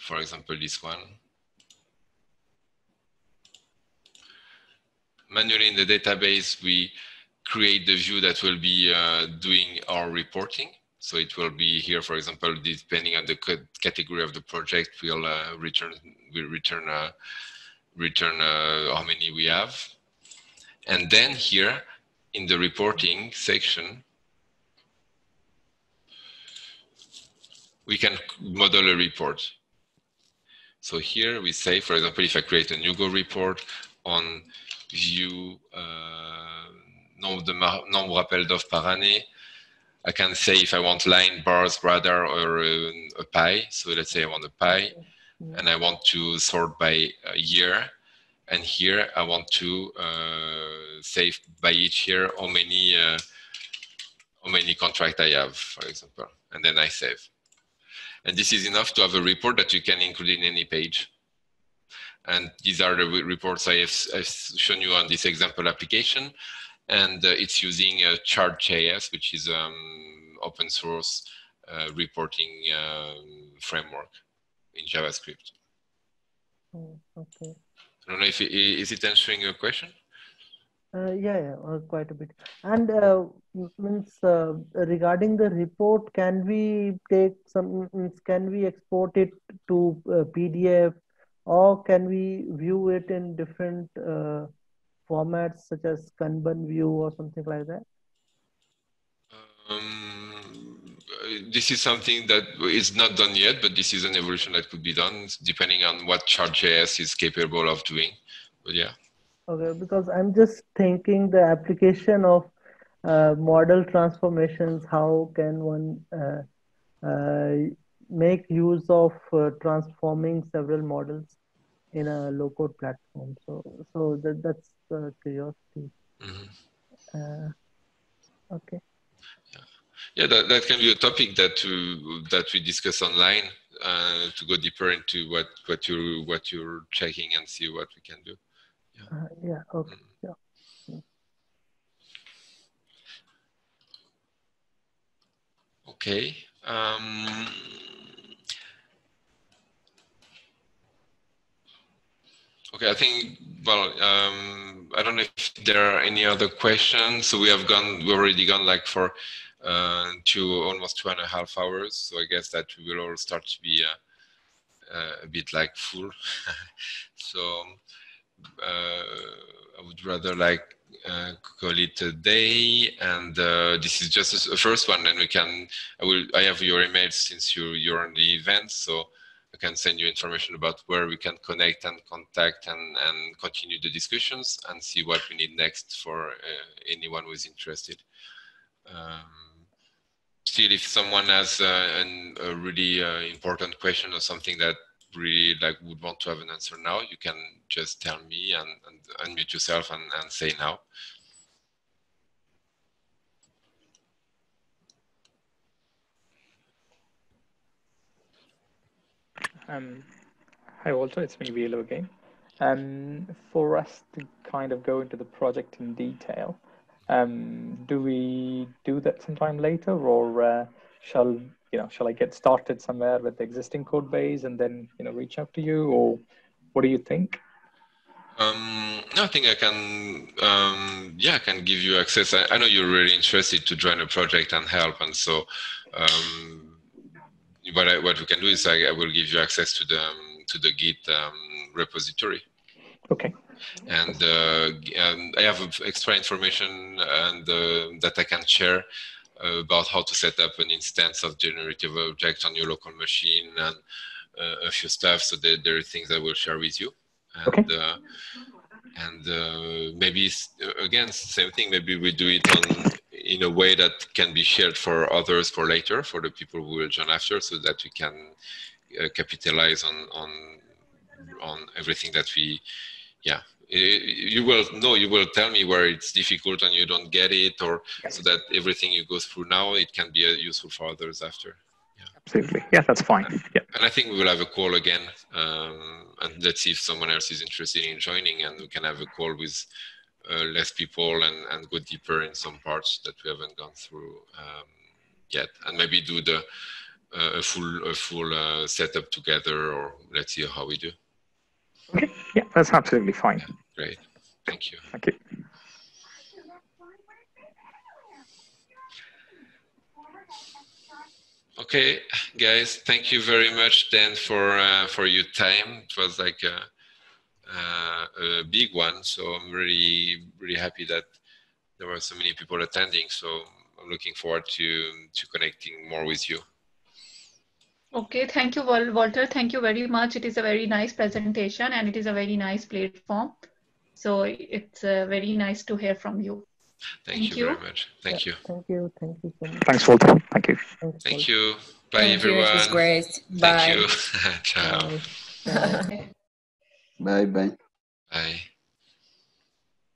For example, this one. Manually in the database, we create the view that will be doing our reporting. So it will be here, for example, depending on the category of the project, we'll return how many we have. And then here in the reporting section, we can model a report. So here we say, for example, if I create a new Go report on view nombre appel d'offres par année, I can say if I want line, bars, radar, or a pie. So let's say I want a pie, and I want to sort by year. And here I want to say by each year how many contracts I have, for example, and then I save. And this is enough to have a report that you can include in any page. And these are the reports I've shown you on this example application. And it's using Chart.js, which is open source reporting framework in JavaScript. Okay. I don't know if is it answering your question? Yeah, quite a bit. And regarding the report, can we take can we export it to PDF, or can we view it in different formats such as Kanban view or something like that? This is something that is not done yet, but this is an evolution that could be done depending on what Chart.js is capable of doing. But yeah. Okay, because I'm just thinking the application of model transformations. How can one make use of transforming several models in a low-code platform? So that's the curiosity. Mm-hmm. Okay. Yeah, that can be a topic that we discuss online to go deeper into what you're checking and see what we can do. Yeah. Okay. Yeah. Okay. Okay, I think, well, I don't know if there are any other questions. So we've already gone like for almost 2.5 hours. So I guess that we will all start to be a bit like full. So I would rather like call it a day, and this is just a first one. And I have your email since you're on the event, so I can send you information about where we can connect and contact and continue the discussions and see what we need next for anyone who is interested. Still, if someone has a really important question or something that really would want to have an answer now, you can just tell me and unmute yourself and say now. Hi, Walter. It's me, Vilo, again. For us to kind of go into the project in detail, do we do that sometime later, or shall I get started somewhere with the existing code base and then reach out to you, or what do you think? I think I can, I can give you access. I know you're really interested to join a project and help, and so what we can do is I will give you access to the Git repository. Okay. And I have extra information and that I can share about how to set up an instance of generative objects on your local machine and a few stuff. So there are things I will share with you. And, okay. Maybe again, same thing. Maybe we do it in a way that can be shared for others for later, for the people who will join after, so that we can capitalize on everything that we. Yeah, you will tell me where it's difficult and you don't get it, or so that everything you go through now, it can be useful for others after. Yeah. Absolutely. Yeah, that's fine. Yeah. And I think we will have a call again, and let's see if someone else is interested in joining, and we can have a call with less people and go deeper in some parts that we haven't gone through yet, and maybe do a full setup together, or let's see how we do. Okay. Yeah, that's absolutely fine. Yeah, great. Thank you. Thank you. Okay, guys, thank you very much then for your time. It was like a big one, so I'm really happy that there were so many people attending. So I'm looking forward to connecting more with you. Okay, thank you, Walter. Thank you very much. It is a very nice presentation and it is a very nice platform. So it's very nice to hear from you. Thank you very much. Thank you. Thank you. Thank you so much. Thanks, Walter. Thank you. Thank you. Bye, everyone. It was great. Bye. Thank you. Ciao. Bye. Bye. Bye.